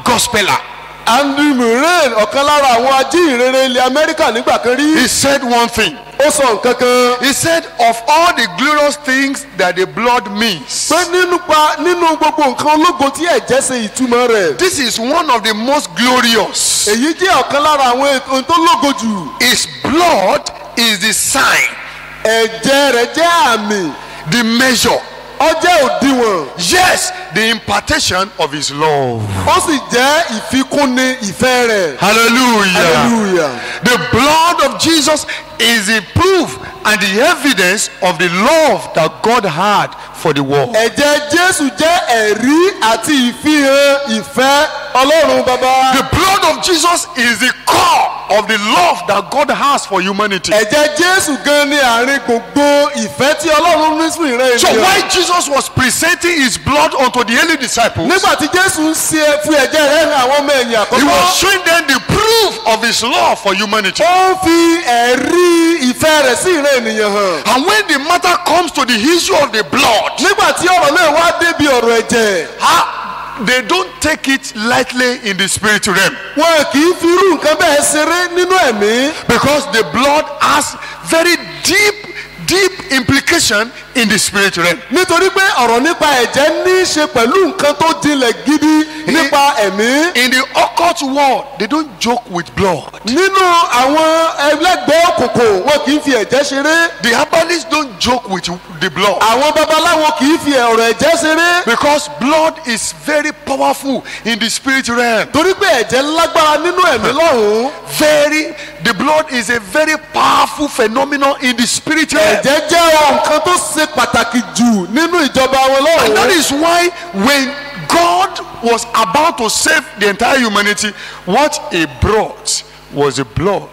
gospeler, Andrew Murray ọ̀kan lára àwọn ajíhìnrere ilẹ̀ Amẹ́ríkà nígbà kan rí. he said one thing. ó sọ nǹkan kan. He said, of all the glorious things that the blood means, pé nínú gbogbo nǹkan ológo tí ẹ̀jẹ̀ ṣe ìtumọ̀ rẹ̀. this is one of the most glorious. èyí jẹ́ ọ̀kan lára àwọn ohun tó lógo jù. His blood is the sign, ẹ̀jẹ̀ rẹ̀ jẹ́ àmì. the measure, ó jẹ́ òdiwọ̀n. yes, the impartation of his love. ó sì jẹ́ ìfikúnni ìfẹ́ rẹ̀. Hallelujah. hallelujah. The blood of Jesus is the proof and the evidence of the love that God had for the world. ẹ̀jẹ̀ Jésù jẹ́ ẹ̀rí àti ìfihàn ìfẹ́ Ọlọ́run bàbá. The blood of Jesus is the core of the love that God has for humanity. ẹ̀jẹ̀ Jésù gan ni àárín gbogbo ìfẹ́ tí Ọlọ́run ní fún ìran So ènìyàn. while Jesus was presenting his blood unto the early disciples, nígbà tí Jésù ń ṣe fi ẹ̀jẹ̀ rẹ̀ hàn àwọn ọmọ ẹ̀yìn he àkọ́kọ́. was showing them the proof of his love for humanity. ó ń fi ẹ̀rí ìfẹ́ rẹ̀ sí ìran ènìyàn hàn. And when the matter comes to the issue of the blood, nígbà tí ọ̀rọ̀ náà wá débi ọ̀rọ̀ ẹ̀jẹ̀. they don't take it lightly in the spirit realm, wọn kì í fi irú nǹkan bẹ́ẹ̀ ṣeré nínú ẹ̀mí. because the blood has very deep implication in the spirit realm. nítorí pé ọ̀rọ̀ nípa ẹ̀jẹ̀ ní í ṣe pẹ̀lú nǹkan tó jinlẹ̀ gidi nípa ẹ̀mí. In the occult world, they don't joke with blood. nínú àwọn ẹlẹ́gbẹ́ òkùnkùn wọn kì í fi ẹ̀jẹ̀ ṣeré. The herbalists don't joke with the blood, àwọn babaláwo kì í fi ọ̀rọ̀ ẹ̀jẹ̀ ṣeré. because blood is very powerful in the spirit realm. torí pé ẹ̀jẹ̀ lágbára nínú ẹ̀mí lọ́hùn-ún. The blood is a very powerful phenomenon in the spirit realm. ẹ̀jẹ̀ jẹ́ nǹkan tó ṣe pàtàkì jù nínú ìjọba wọn And that lọ́hùn-ún. is why when God was about to save the entire humanity, what he brought was the blood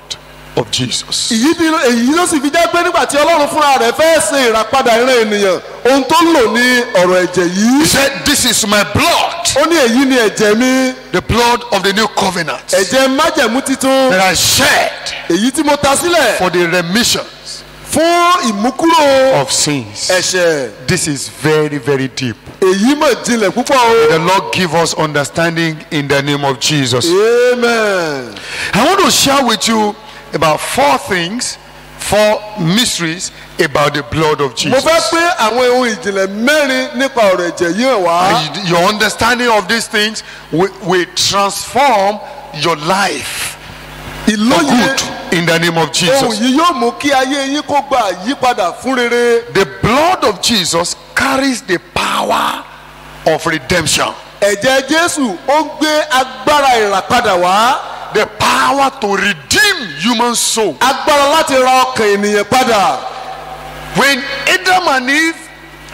of Jesus. èyí ló sì fi jẹ́ pé nígbà tí Ọlọ́run fúnra rẹ̀ fẹ́ ṣe ìràpadà ìran ènìyàn ohun tó lò ní ọ̀rọ̀ ẹ̀jẹ̀ yìí. He said, this is my blood, ó ní èyí ni ẹ̀jẹ̀ mi. the blood of the new covenant, ẹ̀jẹ̀ májẹ̀mú titun. that I shed èyí tí mo ta sílẹ̀ for the remission fún ìmúkúrò of sins. ẹ̀ṣẹ̀. This is very, very deep. èyí mọ̀ jinlẹ̀ púpọ̀ o. The Lord give us understanding in the name of Jesus. amen. I want to share with you about four mysteries about the blood of mo Jesus. fẹ́ pé àwọn ohun ìjìnlẹ̀ mẹ́rin nípa ọ̀rọ̀ ẹ̀jẹ̀ yìí hàn wá. And your understanding of these things will transform your life for ìlóye good in the name of ohun Jesus. yìí yóò mú kí ayé yín kó gba àyípadà fún rere. The blood of Jesus carries the power of redemption. Ẹ̀jẹ̀ Jésù ó ń gbé agbára ìràpadà wá. The power to redeem human soul. Agbára láti ra ọkàn ènìyàn padà. When Adam and Eve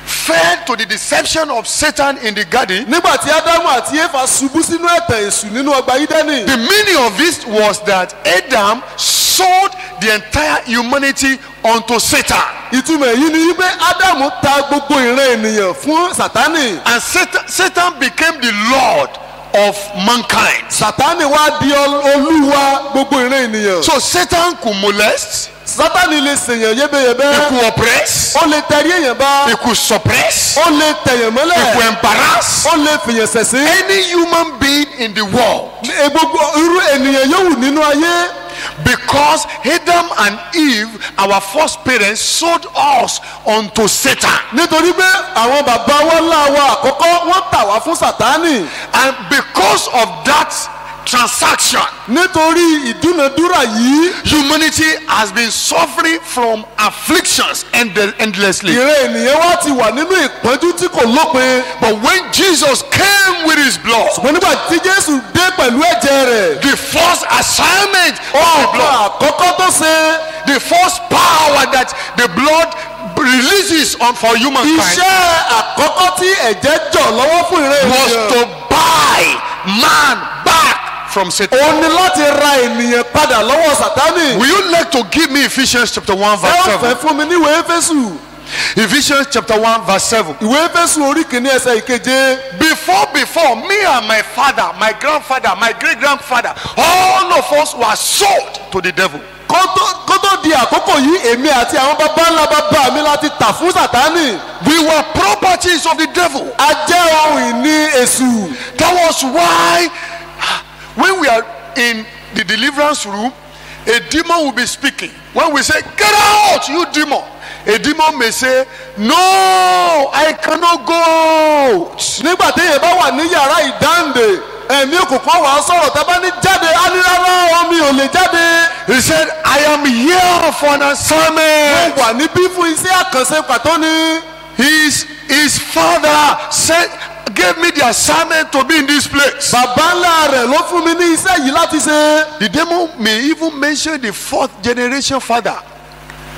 fell to the deception of Satan in the garden, Nígbà tí Ádámù àti Éfà ṣubú sínú ẹ̀tàn èṣù nínú ọgbà Ídẹ́nì. the meaning of this was that Adam sold the entire humanity unto Satan. Ìtumọ̀ èyí ni wípé Ádámù ta gbogbo ìran ènìyàn fún Sátánì. And Satan became the Lord of mankind. Sátánì wá di olúwa gbogbo ìran ènìyàn. So Satan could molest, Sátánì lè ṣèyàn he yébéyébé. could oppress, Ó lè tẹrí èèyàn bá. he could suppress, Ó lè tẹ̀yàn he could mọ́lẹ̀. embarrass Ó lè fìyàn ṣẹ̀sín. any human being in the world. Gbogbo irú ènìyàn yòówù nínú ayé. Because Adam and Eve, our first parents, sold us unto Satan. Nítorí pé àwọn bàbá wa ńlá wa àkọ́kọ́ wọ́n tà wá fún Sátánì. And because of that transaction, Nítorí ìdúnadúrà yìí. humanity has been suffering from afflictions endlessly. Ìran ènìyàn wa ti wà nínú ìpọ́njú tí kò lópin. But when Jesus came with his blood, Ṣùgbọ́n nígbà tí Jésù dé pẹ̀lú ẹ̀jẹ̀ rẹ̀. the first assignment of the blood, Ọ̀pọ̀ àkọ́kọ́ tó ṣe. the first power that the blood releases on for humankind Iṣẹ́ àkọ́kọ́ tí ẹ̀jẹ̀ jọ̀ lọ́wọ́ fún ìran was ènìyàn. to buy man back from Satan. Ó ní láti ra ènìyàn padà lọ́wọ́ Sátánì. Will you like to give me Ephesians chapter 1 verse Ẹ ó fẹ́ 7? fún mi níwèé Éfésù. Ephesians chapter 1 verse 7. Ìwé Éfésù orí kìíní ẹsẹ̀ ìkeje. Before me and my father, my grandfather, my great grandfather, all of us were sold to the devil. Kó tó di àkókò yìí èmi àti àwọn bàbá ńlá bàbá mi láti tà fún Sátánì. We were properties of the devil. A jẹ́ ohun ìní èṣù. That was why when we are in the deliverance room, a demon will be speaking. When we say, "Get out, you demon," a demon may say, "No, I cannot go out." Nígbà téèyàn bá wà ní yàrá ìdáǹdè ẹ̀mí òkùnkùn wà á sọ̀rọ̀ tẹ́ bá ní jáde á ní rárá omi ò lè jáde. He said, "I am here for an Mo assignment." wà níbí fún iṣẹ́ àkànṣe pàtó ni. His father said, gave me the assignment to be in this place. Bàbá ńlá rẹ̀ ló fún mi ní iṣẹ́ yìí láti ṣe. The demon may even mention the 4th generation father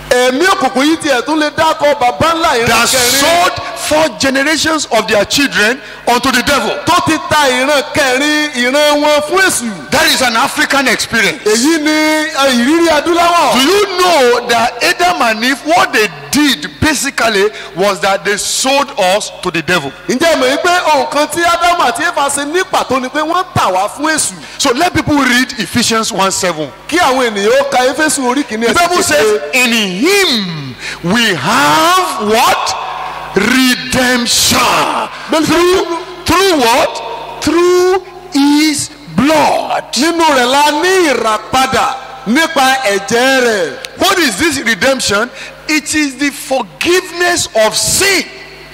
Ẹ̀mí òkùnkùn yìí tiẹ̀ tún lè dákọ̀ bàbá ńlá ìran that kẹrin. sold 4 generations of their children unto the devil. Tó ti ta ìran kẹrin ìran wọn fún èṣù. That is an African experience. Èyí ni ìrírí adúláwọ̀. Do you know that Adam and Eve, what they did basically was that they sold us to the devil? Ǹjẹ́ mọ̀ wípé ohun kan tí Ádámù àti Éfà ṣe ní pàtó ni pé wọ́n tà wá fún èṣù. So let people read Ephesians 1:7. Kí àwọn ènìyàn ó ka Éfésù orí kìíní The Bible says, "In him we have what? Redemption." Through what? Through his blood. Nínú rẹ̀ la ní ìràpadà nípa ẹ̀jẹ̀ rẹ̀. What is this redemption? It is the forgiveness of sin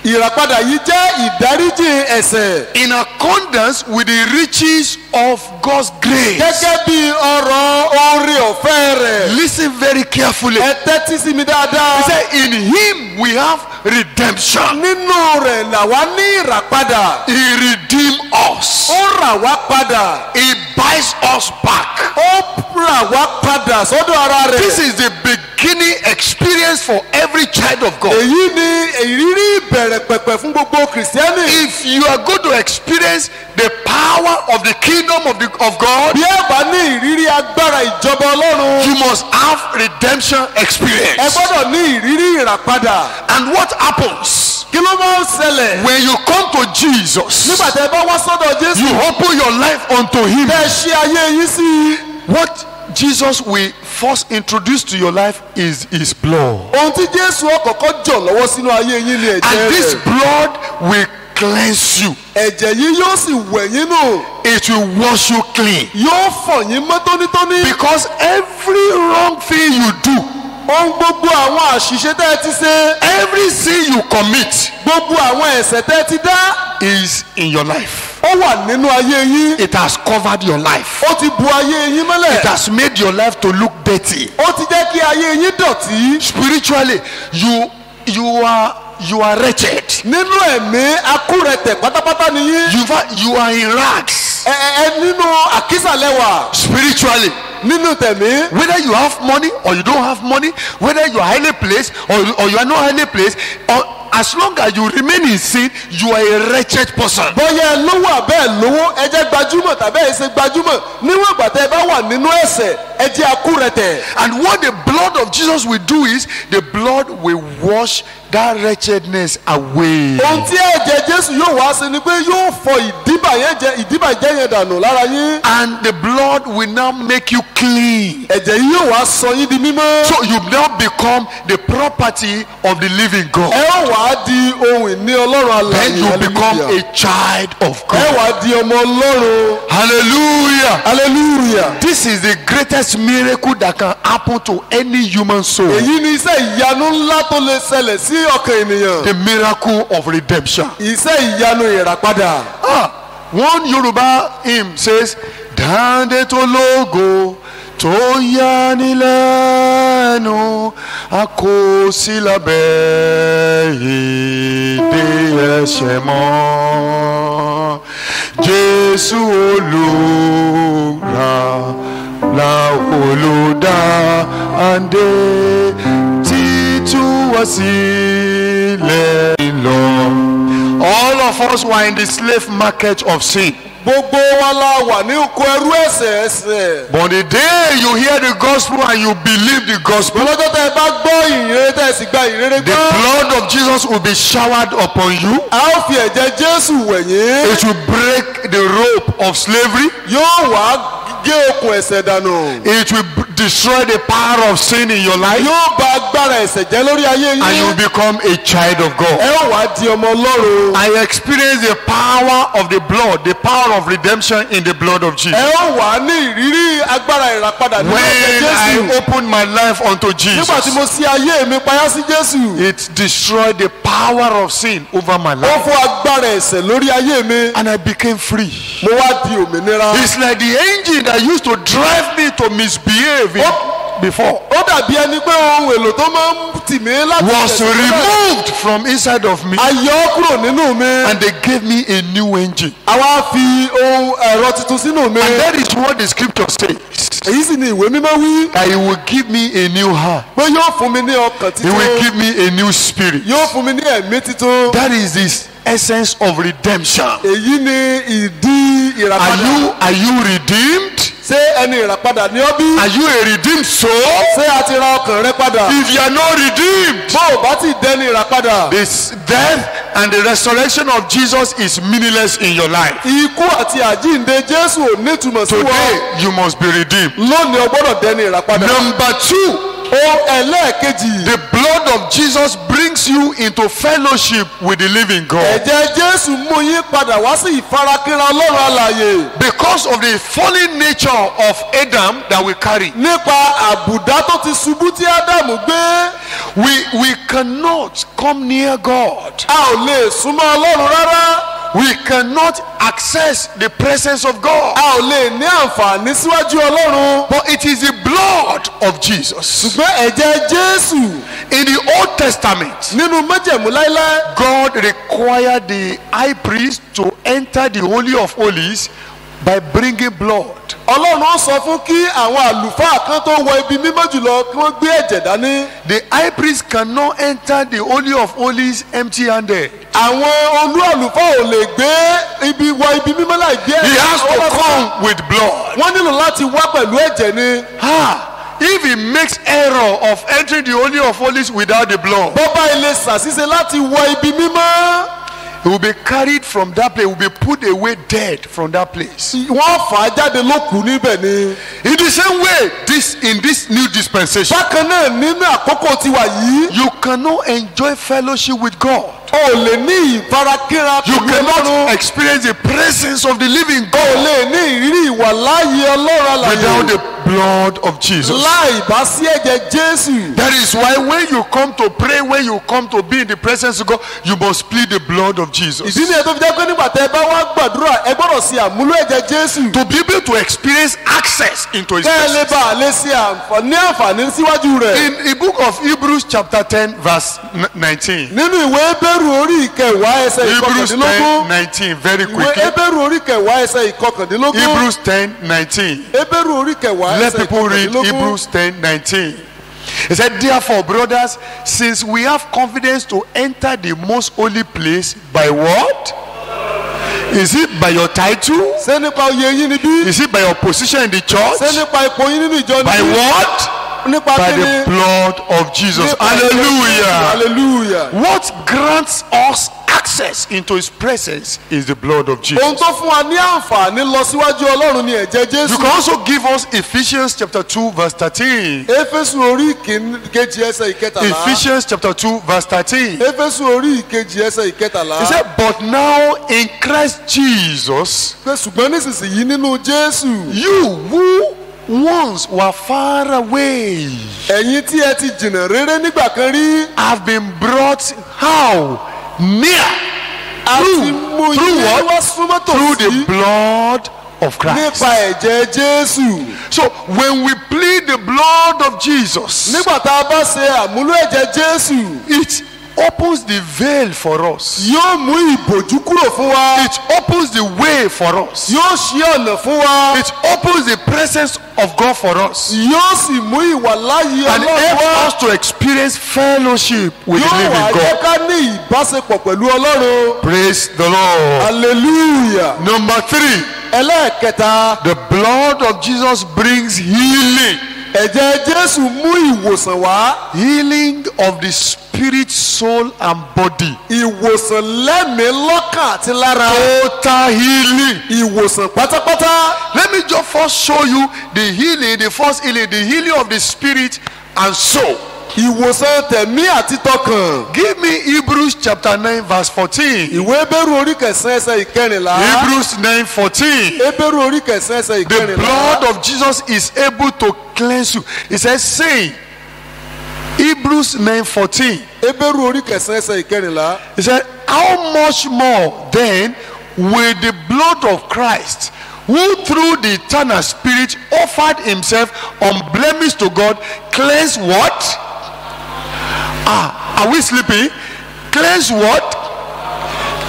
Ìràpadà yìí jẹ́ ìdáríjì ẹ̀ṣẹ̀. in accordance with the riches of God's grace. Gẹ́gẹ́ bí ọrọ̀ oore ọ̀fẹ́ rẹ̀. Listen very carefully. Ẹ tẹ́tí sí mi dáadáa. He said, "In him we have redemption." Nínú rẹ̀ làwa ní ìràpadà. He redeemed us. Ó rà wá padà. He buys us back. Ó rà wá padà sọ́dọ̀ ara This rẹ̀. is the beginning experience for every child of God. Èyí ni ìrírí ìbẹ̀rẹ̀ pẹ̀pẹ̀ fún gbogbo Kìrìsìtẹ́nì. If you are going to experience the power of the kingdom of God, Bí ẹ bá ní ìrírí agbára ìjọba Ọlọ́run, you must have redemption ẹ experience. gbọ́dọ̀ ní ìrírí ìràpadà. And what happens Kí ló máa ń ṣẹlẹ̀? when you come to Jesus? Nígbà tẹ́ ẹ bá wá sọ́dọ̀ Jésù, You open your life unto him. tẹ́ ẹ ṣí ayé yín sí i. What Jesus will first introduce to your life is his blood. Ohun tí Jésù ọ̀kọ̀ọ̀kan jọ̀ lọ́wọ́ sínú ayé yín ni ẹ̀jẹ̀ And this rẹ̀. blood will cleanse you. Ẹ̀jẹ̀ yìí yóò sì wẹ̀ yín nù. It will wash you clean. Yóò fọ̀ yín mọ́ tónítóní. Because every wrong thing you do, Ohun gbogbo àwọn àṣìṣe tẹ́ ẹ ti ṣe, every sin you commit gbogbo àwọn ẹ̀ṣẹ̀ tẹ́ ẹ ti dá, is in your life. ó wà nínú ayé yín. It has covered your life. Ó ti bu ayé yín mọ́lẹ̀. It has made your life to look dirty. Ó ti jẹ́ kí ayé yín dọ̀tí. Spiritually, you are wretched. Nínú ẹ̀mí akúrẹ̀tẹ̀ pátápátá ni yín. You are in rags. Nínú àkísàlẹ́wà. Spiritually. Nínú tẹ̀mí. Whether you have money or you don't have money, whether you are highly placed or you are not highly placed, or as long as you remain in sin, you are a wretched person. Bóyá ẹ lówó àbẹ́ lówó, ẹ jẹ́ gbajúmọ̀ tàbí ẹ ṣe gbajúmọ̀. Níwọ̀n ìgbà tẹ́ ẹ bá wà nínú ẹ̀ṣẹ̀, ẹ jẹ́ akúrẹ̀tẹ̀. And what the blood of Jesus will do is, the blood will wash that wretchedness away. Ohun tí ẹ̀jẹ̀ Jésù yóò wá sí ni pé yóò fọ ìdíbàjẹ́ yẹn dànù lára yín. And the blood will now make you clean. Ẹ̀jẹ̀ yìí yóò wá sọ yín di mímọ́. So you now become the property of the living God. Ẹ ó wá di ohun ìní Ọlọ́run alààyè. Then you become a child of God. Ẹ wá di ọmọ Ọlọ́run. Hallelujah. Hallelujah. This is the greatest miracle that can happen to any human soul. Èyí ni iṣẹ́ ìyanu ńlá tó lè ṣẹlẹ̀ sí ọkàn ènìyàn. The miracle of redemption. Iṣẹ́ ìyanu ìràpadà. One Yoruba hymn says, Dáńdé tó lógo tó yani lẹ́nu a kò sí lábẹ́ ìdè ẹ̀ṣẹ̀ mọ́. Jésù olùrà olùdá àndé títú wá sílẹ̀ lọ. All of us were in the slave market of sin. Gbogbo wa la wà ní oko ẹrú ẹ̀ṣẹ̀. But the day you hear the gospel and you believe the gospel, Lọ́jọ́ tẹ́ ẹ bá gbọ́ ìyìnrere tẹ́ ẹ sì gba ìyìnrere the gbọ́. blood of Jesus will be showered upon you. A ó fi ẹ̀jẹ̀ Jésù wẹ̀ yín. It will break the rope of slavery. Yóò wá gé okùn ẹ̀ṣẹ̀ dànù. It will destroy the power of sin in your life. Yóò bà agbára ẹ̀ṣẹ̀ jẹ́ lórí ayé yín. And you will become a child of Ẹ God. ó wá di ọmọ Ọlọ́run. I experience the power of the blood, the power of redemption in the blood of Jesus. Ẹ ó wá ní ìrírí agbára ìràpadà nínú ẹ̀jẹ̀ When I Jésù. opened my life unto Jesus, Nígbà tí mo ṣí ayé mi payá sí Jésù. it destroyed the power of sin over my Ó life. fún agbára ẹ̀ṣẹ̀ lórí ayé mi. And I became free. Mo wá di òmìnira. It's like the engine that used to drive me to misbehave before Ó dàbí ẹni pé ohun èlò tó máa ń tì mí láti was tẹ̀síwájú. removed from inside of me, A yọ ọ́ kúrò nínú mi. and they gave me a new engine. A wá fi ohun ẹ̀rọ tuntun sínú mi. And that is what the scripture says. Èyí sì ni ìwé mímọ́ wí. That he will give me a new heart. Pé yóò fún mi ní ọkàn He will titun. give me a new spirit. Yóò fún mi ní ẹ̀mí titun. That is the essence of redemption. Èyí ni ìdí ìràpadà. Are you redeemed? Ṣé ẹni ìràpadà ni ọ́ bí? Are you a redeemed soul? Ṣé a ti ra ọkàn rẹ padà? If you are not redeemed, Bó o bá ti dẹni ìràpadà. this death and the resurrection of Jesus is meaningless in your life. Ikú àti àjíǹde Jésù ò nítumọ̀ sí wọn. Today, you must be redeemed. Lónìí o gbọ́dọ̀ dẹni ìràpadà. Number two, Ẹlẹ́ẹ̀kejì. the blood of Jesus brings you into fellowship with the living God. Ẹ̀jẹ̀ Jésù mú yín padà wá sí ìfarakínra Ọlọ́run alààyè. Because of the fallen nature of Adam that we carry, Nípa àbùdá tó ti ṣubú tí Ádámù gbé. we cannot come near God. A ò lè súnmọ́ Ọlọ́run rárá. We cannot access the presence of God. A ò lè ní àǹfààní síwájú Ọlọ́run. But it is the blood of Jesus. Ṣùgbọ́n ẹ̀jẹ̀ Jésù In the Old Testament, nínú májẹ̀mú láíláí. God required the high priest to enter the Holy of Holies by bringing blood. Ọlọ́run ó sọ fún kí àwọn àlùfáà kan tó wọ ibi mímọ́ jùlọ kí wọ́n gbé ẹ̀jẹ̀ dání. The high priest cannot enter the Holy of Holies empty-handed. Àwọn olú àlùfáà ò lè gbé ibi wọ ibi mímọ́ láì gbé He has Ọwọ́ to sọ. come with blood. Wọ́n nílò láti wá pẹ̀lú ẹ̀jẹ̀ ni. If he makes error of entering the Holy of Holies without the blood, Bọ́bá ilé ṣàṣìṣe láti wọ ibi mímọ́. he will be carried from that place, he will be put away dead from that place. Wọ́n fà á jáde lókùú níbẹ̀ ni. In the same way, in this new dispensation, Bákan náà nínú àkókò tiwa yìí. you cannot enjoy fellowship with God. O ò lè ní ìfarakínra You pẹ̀lú cannot Ọlọ́run. experience the presence of the living O ò God lè ní ìrírí ìwàláyé Ọlọ́run without alààyè. the blood of Jesus. láì bá sí ẹ̀jẹ̀ Jésù. That is why when you come to pray, when you come to be in the presence of God, you must plead the blood of Jesus. ìdí nìyẹn tó fi jẹ́ pé nígbà tẹ́ ẹ bá wá gbàdúrà ẹ gbọ́dọ̀ ṣe àmúlò ẹ̀jẹ̀ Jésù. To be able to experience access into His kẹ́ ẹ lè presence. bá a lè ṣe àǹfààní síwájú rẹ̀. In the book of Hebrews chapter 10 verse 19. nínú ìwé Hébérù orí ìkẹwàá ẹsẹ̀ Hebrews ìkọkàndínlógún. 10:19 very ìwé quickly. Hébérù orí ìkẹwàá ẹsẹ̀ ìkọkàndínlógún. Hebrews 10:19. Hébérù orí ìkẹwàá Let ẹsẹ̀ people read ìkọkàndínlógún. Hebrews 10:19. He said, therefore, brothers, since we have confidence to enter the most holy place by what? Is it by your title? ṣé nípa oyè yín ni bí? Is it by your position in the ṣé church? nípa ipò yín nínú ìjọ ni By bí? what? nípa By kíni? the blood of Jesus. Nípa ẹ̀jẹ̀ Jésù. Hallelujah. Hallelujah. What grants us access into His presence is the blood of ohun Jesus. tó fún wa ní àǹfààní lọ síwájú Ọlọ́run ni ẹ̀jẹ̀ You Jésù. can also give us Ephesians chapter 2 verse 13. Éfésù orí kejì ẹsẹ̀ ìkẹtàlá. Ephesians chapter 2 verse 13. Éfésù orí kejì ẹsẹ̀ ìkẹtàlá. He said, but now in Christ Jesus, pé ṣùgbọ́n nísinsìnyí nínú Jésù. you who once were far away ẹ̀yin tí ẹ ti jìnnà réré nígbà kan rí. have been brought how? Near. a ti mú Through yín what? wá súnmọ́ Through the tòsí blood of Christ. nípa ẹ̀jẹ̀ Jésù. So when we plead the blood of Jesus, nígbà tá a bá ṣe àmúlò ẹ̀jẹ̀ Jésù. it opens the veil for us. yóò mú ìbòjú kúrò fún wa. It opens the way for us. yóò ṣí ọ̀nà fún wa. It opens the presence of God for us. yóò sì mú ìwà láàyè And Ọlọ́run helps wá. us to experience fellowship with the yóò wá living jẹ́ God. ká ní ìbáṣepọ̀ pẹ̀lú Ọlọ́run. Praise the Lord. hallelujah. Number 3, ẹlẹ́ẹ̀kẹta, the blood of Jesus brings healing. ẹ̀jẹ̀ Jésù mú ìwòsàn wá. Healing of the spirit, soul, and body. ìwòsàn lẹ́mìí lọ́kàn àti lára. Total healing. ìwòsàn pátápátá. Let me just first show you the healing, the first healing, the healing of the spirit and soul. ìwòsàn tẹ̀mí àti tọkàn. Give me Hebrews chapter 9 verse 14. ìwé Hébérù orí kẹsàn-án ẹsẹ̀ ìkẹrìnlá. Hebrews 9:14. Hébérù orí kẹsàn-án ẹsẹ̀ The ìkẹrìnlá. blood of Jesus is able to cleanse you. It says, saying, Hebrews 9:14. Hébérù orí kẹsàn-án ẹsẹ̀ ìkẹrìnlá. He said, how much more then will the blood of Christ, who through the eternal spirit offered himself unblemished to God, cleanse what? Are we sleeping? Cleanse what?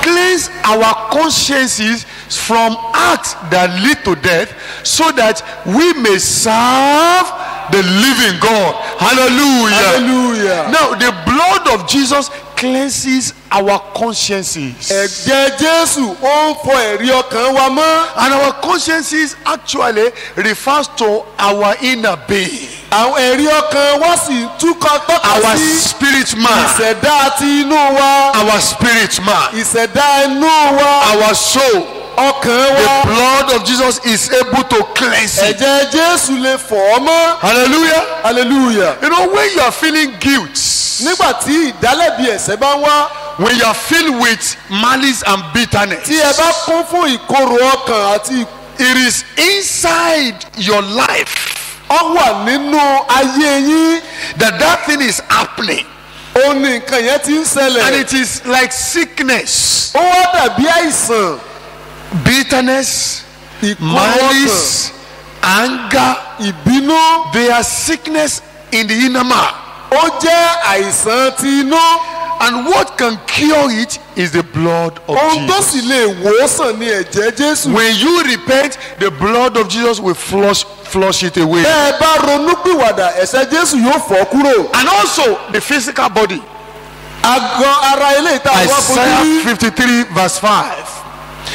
Cleanse our consciences from acts that lead to death, so that we may serve the living God. Hallelujah. hallelujah. Now, the blood of Jesus cleanses our consciences. ẹ̀jẹ̀ Jésù ó ń fọ ẹ̀rí ọkàn wa mọ́. And our consciences actually refers to our inner being, àwọn ẹ̀rí ọkàn wa sì túkọ̀ tọ́ka our sí spirit man, ìṣẹ̀dá ti inú wa. our spirit man, ìṣẹ̀dá inú wa. our soul. ọkàn The wa. blood of Jesus is able to cleanse it. ẹ̀jẹ̀ Jésù lè fọ̀ ọ́ mọ́. Hallelujah. hallelujah. You know, when you are feeling guilt, nígbà tí ìdálẹ́bi ẹ̀ṣẹ̀ bá ń wá. when you are filled with malice and bitterness, tí ẹ bá kún fún ìkorò ọkàn àti it is inside your life ó wà nínú ayé yín. that thing is happening. ó ní nǹkan yẹn ti ń And ṣẹlẹ̀. it is like sickness, ó wá dàbí àìsàn. bitterness, ìkorò ọkàn, malice, anger. ìbínú. They are sickness in the inner man. ó jẹ́ àìsàn ti inú. And what can cure it is the blood of ohun tó sì Jesus. lè wò ó sàn ní ẹ̀jẹ̀ Jésù. When you repent, the blood of Jesus will flush it away. bẹ́ ẹ bá ronúpìwàdà ẹ̀ṣẹ̀ Jésù yóò fọ́ kúrò. And also the physical body. àgọ́ ara ilé ìta àwọn Isaiah afojú rí. 53 verse 5.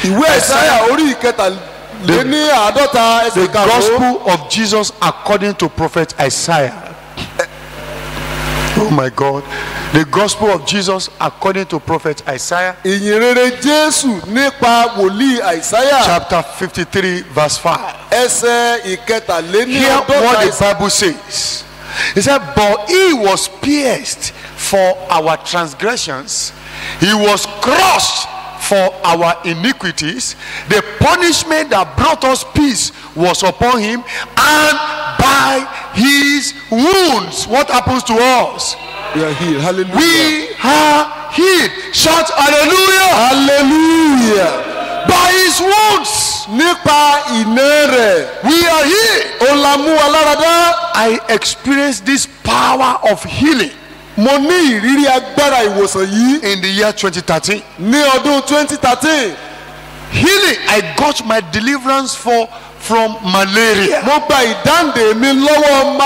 ìwé Àìsáyà orí ìkẹtàléní àádọ́ta ẹsẹ̀ The karùn-ún. gospel of Jesus according to prophet Isaiah. Oh my God. The gospel of Jesus according to prophet Isaiah. ìyìn rere Jésù nípa wòlíì Àìsáyà. Chapter 53 verse 5. ẹsẹ̀ ìkẹtàléní Hear what àádọ́ta the ẹsẹ̀. Bible says. He said, but he was pierced for our transgressions, he was crushed for our iniquities. The punishment that brought us peace was upon him, and by his wounds, what happens to us? We are healed. Hallelujah. We are healed. Shout hallelujah. Hallelujah. By his wounds, Nípa iná rẹ̀, we are healed. ó la mú wa lára dá. I experienced this power of healing Mo ní ìrírí agbára ìwòsàn yìí in the year 2013. ní ọdún 2013. Healing, I got my deliverance from malaria. Mo gba ìdáǹdè mi lọ́wọ́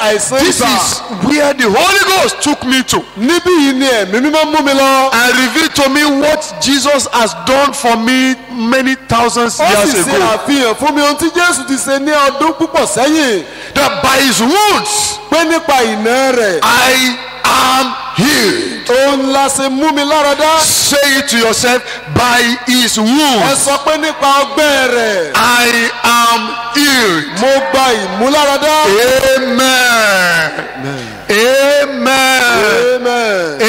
àìsàn This ibà. is where the Holy Ghost took me to Níbí yìí ni ẹ̀mí mímọ́ mú mi lọ. and revealed to me what Jesus has done for me many thousands Ó years sì ṣe ago. àfihàn fún mi ohun tí Jésù ti ṣe ní ọdún púpọ̀ sẹ́yìn. That by his wounds Pé nípa iná rẹ̀, I am healed. òun la ṣe mú mi lára dá. Say it to yourself, by his Ẹ wounds sọ pé nípa ọgbẹ́ rẹ̀, I am healed. mo gba ìmúláradá. Amen. Amen. Amen.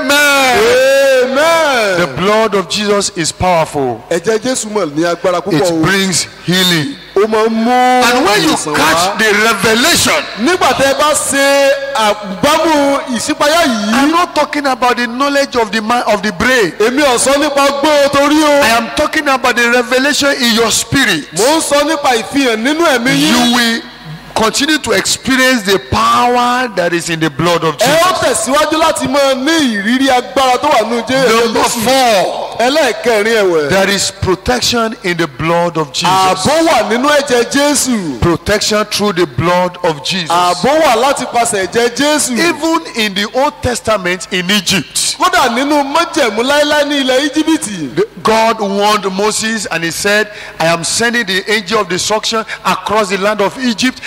Amen. The Amen. blood of Jesus is powerful. Ẹ̀jẹ̀ Jésù mọ̀ ní agbára púpọ̀ It o. brings healing. Ó máa ń mú And when you ìwòsàn catch wá. the revelation, Nígbà tẹ́ ẹ bá ṣe àbámu ìṣípayá yìí, I'm not talking about the knowledge of the mind of the brain. èmi ò sọ nípa gbọ́ torí o. I am talking about the revelation in your spirit. Mò ń sọ nípa ìfihàn nínú ẹ̀mí You yín. will continue to experience the power that is in the blood of Ẹ ó Jesus. tẹ̀síwájú láti máa ní ìrírí agbára tó wà nínú Number Jésù. 4, Ẹlẹ́ẹ̀kẹrin ẹ̀wẹ̀. there is protection in the blood of Jesus. Ààbò wà nínú ẹ̀jẹ̀ Jésù. Protection through the blood of Jesus. Ààbò wà láti pasẹ̀ ẹ̀jẹ̀ Jésù. Even in the Old Testament in Egypt, Kódà nínú májẹ̀mú láéláé ní ilẹ̀ Íjíbítì. God warned Moses and he said, I am sending the angel of destruction across the land of Egypt.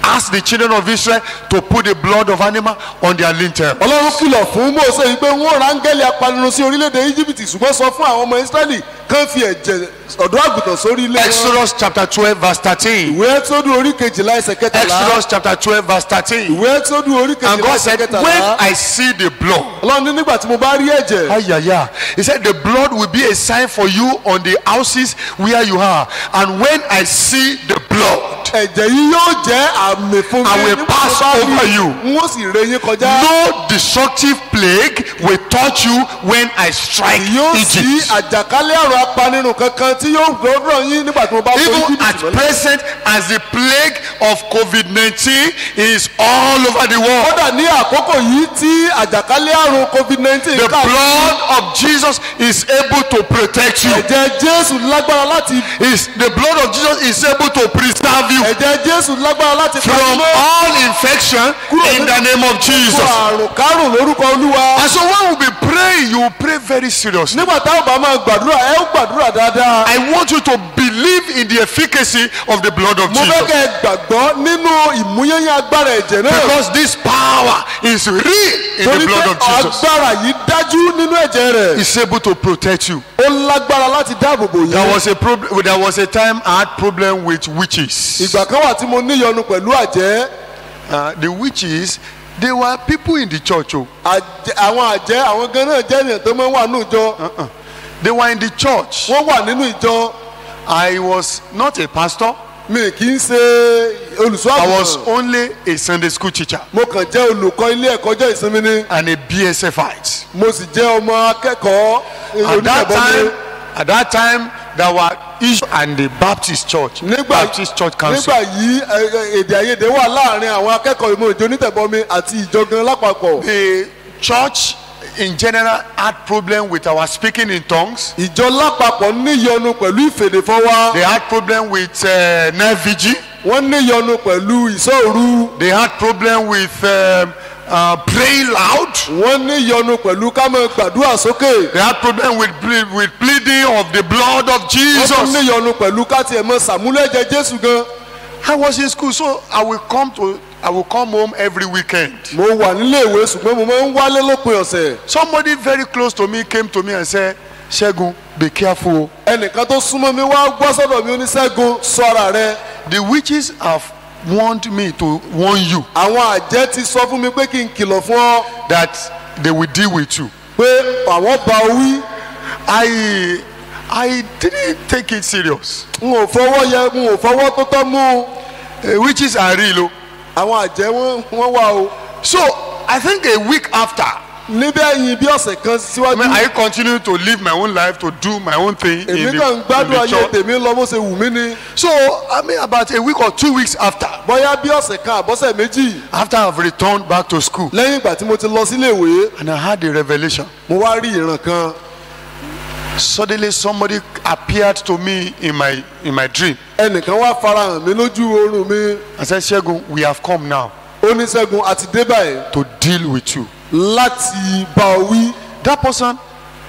Ask the children of Israel to put the blood of animal on their lintel. Ọlọ́run kìlọ̀ fún Mósè yìí pé wọ́n ra áńgẹ́lì apanirun sí orílẹ̀-èdè Íjíbítì ṣùgbọ́n sọ fún àwọn ọmọ Ísírẹ́lì kán fi ẹ̀jẹ̀ ọ̀dọ́ àgùntàn sórí ilé wọn. Exodus chapter 12 verse 13. Ìwé Ẹ́kísódù orí kejìlá ẹsẹ̀ kẹtàlá. Exodus chapter 12 verse 13. Ìwé Ẹ́kísódù orí And kejìlá God ẹsẹ̀ said, kẹtàlá. when I see the blood, Ọlọ́run ní nígbà tí mo bá rí ẹ̀jẹ̀. ayaya, he said the blood will be a sign for you on the houses where you are. And when I see the blood, Ẹ̀jẹ̀ yìí yóò jẹ́ àmì fún mi. I will Nígbà pass tí mo bá rí, over you. n ó sì ré yín kọjá. no destructive plague will touch you when I strike Yóò sí Egypt. àjàkálẹ̀ àrùn apanirun kankan tí yóò gbọ́dọ̀ yín nígbà tí mo bá forí Even at Íjíbítì mọ́lẹ̀. present, as the plague of COVID-19 is all over the world, Kódà ní àkókò yìí tí àjàkálẹ̀ àrùn COVID-19 the blood of Jesus is able to protect you. ẹ̀jẹ̀ Jésù lágbára láti The blood of Jesus is able to preserve you ẹ̀jẹ̀ Jésù lágbára láti from pamọ́ all infection in the name of Jesus. àrùn kárùn lórúkọ Olúwa. And so when we be praying, you will pray very seriously. Nígbà táwọn bá máa gbàdúrà ẹ ó gbàdúrà dáadáa. I want you to believe in the efficacy of the blood of Mo fẹ́ Jesus. kẹ́ ẹ gbàgbọ́ nínú ìmúyẹ́yẹ́ agbára ẹ̀jẹ̀ náà. Because this power is real in the Torí blood pé of Jesus. agbára yìí dájú nínú ẹ̀jẹ̀ rẹ̀. It's able to protect you. Ó lágbára láti dáàbò bò There yín. was a problem. There was a time I had problem with witches. Ìgbà kan wà tí mo níyọnu pẹ̀lú àjẹ́. The witches, they were people in the church. Oh. Àwọn àjẹ́ àwọn gan náà jẹ́ ènìyàn tó máa ń wà nínú ìjọ. They were in the church. Wọ́n wà nínú ìjọ. I was not a pastor. Mi kì í ṣe olùṣọ́ I was àgùntàn. only a Sunday school teacher Mo kàn jẹ́ olùkọ́ ilé ẹ̀kọ́ jẹ́ ìsinmi ni. and a BSFite. Mo sì jẹ́ ọmọ akẹ́kọ̀ọ́ onígbàgbọ́. At that time, there were issues and the Baptist Church, Baptist Church Council. Nígbà yìí èdè àìyedè wà láàrin àwọn akẹ́kọ̀ọ́ ìmọ̀ ìjọ onítẹ̀bọmi àti ìjọ gan lápapọ̀. The church in general had problem with our speaking in tongues. Ìjọ lápapọ̀ níyọnu pẹ̀lú ìfèdèfọ́wá. They had problem with night vigil. Wọ́n níyọnu pẹ̀lú ìṣọ́òru. They had problem with praying loud. Wọ́n níyọnu pẹ̀lú ká máa gbàdúrà sókè. They had problem with pleading of the blood of Wọ́n tún Jesus. níyọnu pẹ̀lú ká tiẹ̀ mọ sàmúlò ẹ̀jẹ̀ Jésù gan. I was in school, so I will come home every weekend. Mo wà nílé ìwé ṣùgbọ́n mo máa ń wálé lópin ọ̀sẹ̀. Somebody very close to me came to me and said, Ṣẹ́gun, be careful. Ẹnìkan tó súnmọ́ mi wá gbọ́ sọ́dọ̀ mi oníṣègùn ṣọ́ra rẹ. The witches have warned me to warn you Àwọn àjẹ́ ti sọ fún mi pé kí n kìlọ̀ fún ọ that they will deal with you. pé àwọn bá ọ wí. I didn't take it serious. N ò fọwọ́ tó tọ́ mú. witches are real. àwọn àjẹ́ wọ́n wà o. So I think a week after, níbẹ̀ yìí bí ọ̀sẹ̀ kan síwájú. I continue to live my own life, to do my own thing in èmi kàn ń gbádùn the ayé church. tèmi lọ bó ṣe wù mí ni. So I mean about a week or 2 weeks after bóyá bí ọ̀sẹ̀ kan àbọ̀sẹ̀ méjì. I've returned back to school, lẹ́yìn ìgbà tí mo ti lọ sílé ìwé. and I had a revelation. mo wá rí ìran kan. Suddenly somebody appeared to me in my dream. ẹnìkan wá farahàn mi lójú oorun mi. I said, Shegun, we have come now ó ní Ṣẹ́gun àti dé báyìí to deal with you. láti bá ọ wí. That person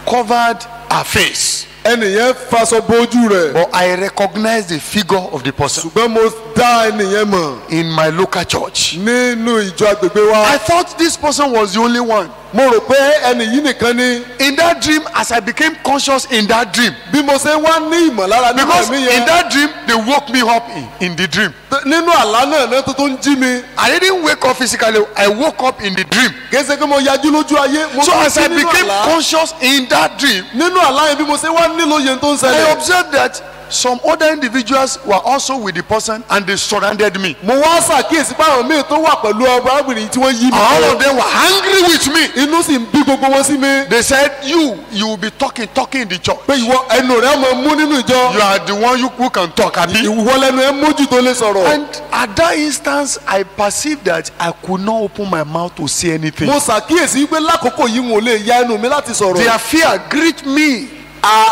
covered her face, ẹnìyẹn faṣọ bójú rẹ̀. but I recognized the figure of the person ṣùgbọ́n mo dá ẹnìyẹn mọ̀ in my local church. nínú ìjọ agbègbè wa. I thought this person was the only one. mo rò pé ẹnì yìí nìkan ni. In that dream, as I became conscious in that dream, bí mo ṣe wá ní ìmọ̀lára nínú because ẹ̀mí in yẹn. that dream they woke me up in the dream. nínú àlá náà náà tó ń jí mi. I didn't wake up physically. I woke up in the dream. kì í ṣe pé mo yajú lójú ayé. mo So tún as jí I nínú became àlá. conscious in that dream, nínú àlá yẹn bí mo ṣe wá nílò yẹn tó ń I ṣẹlẹ̀. observed that some other individuals were also with the person and they surrounded me. mo wá ṣàkíyèsí pé àwọn míì tó wà pẹ̀lú arábìnrin tí wọ́n yí mi. All of them were angry with me. inú sì ń bí gbogbo wọn sí mi. They said, you will be talking in the church. pé ìwọ ẹnu rẹ máa mú nínú ìjọ. You are the one who can talk, abi? ìwọ lẹnu ẹ mójú tó lè sọ̀rọ̀. And at that instance, I perceived that I could not open my mouth to say anything. mo ṣàkíyèsí pé lákòókò yìí wọn ò lè ya ẹnu mi láti sọ̀rọ̀. Their fear gripped me,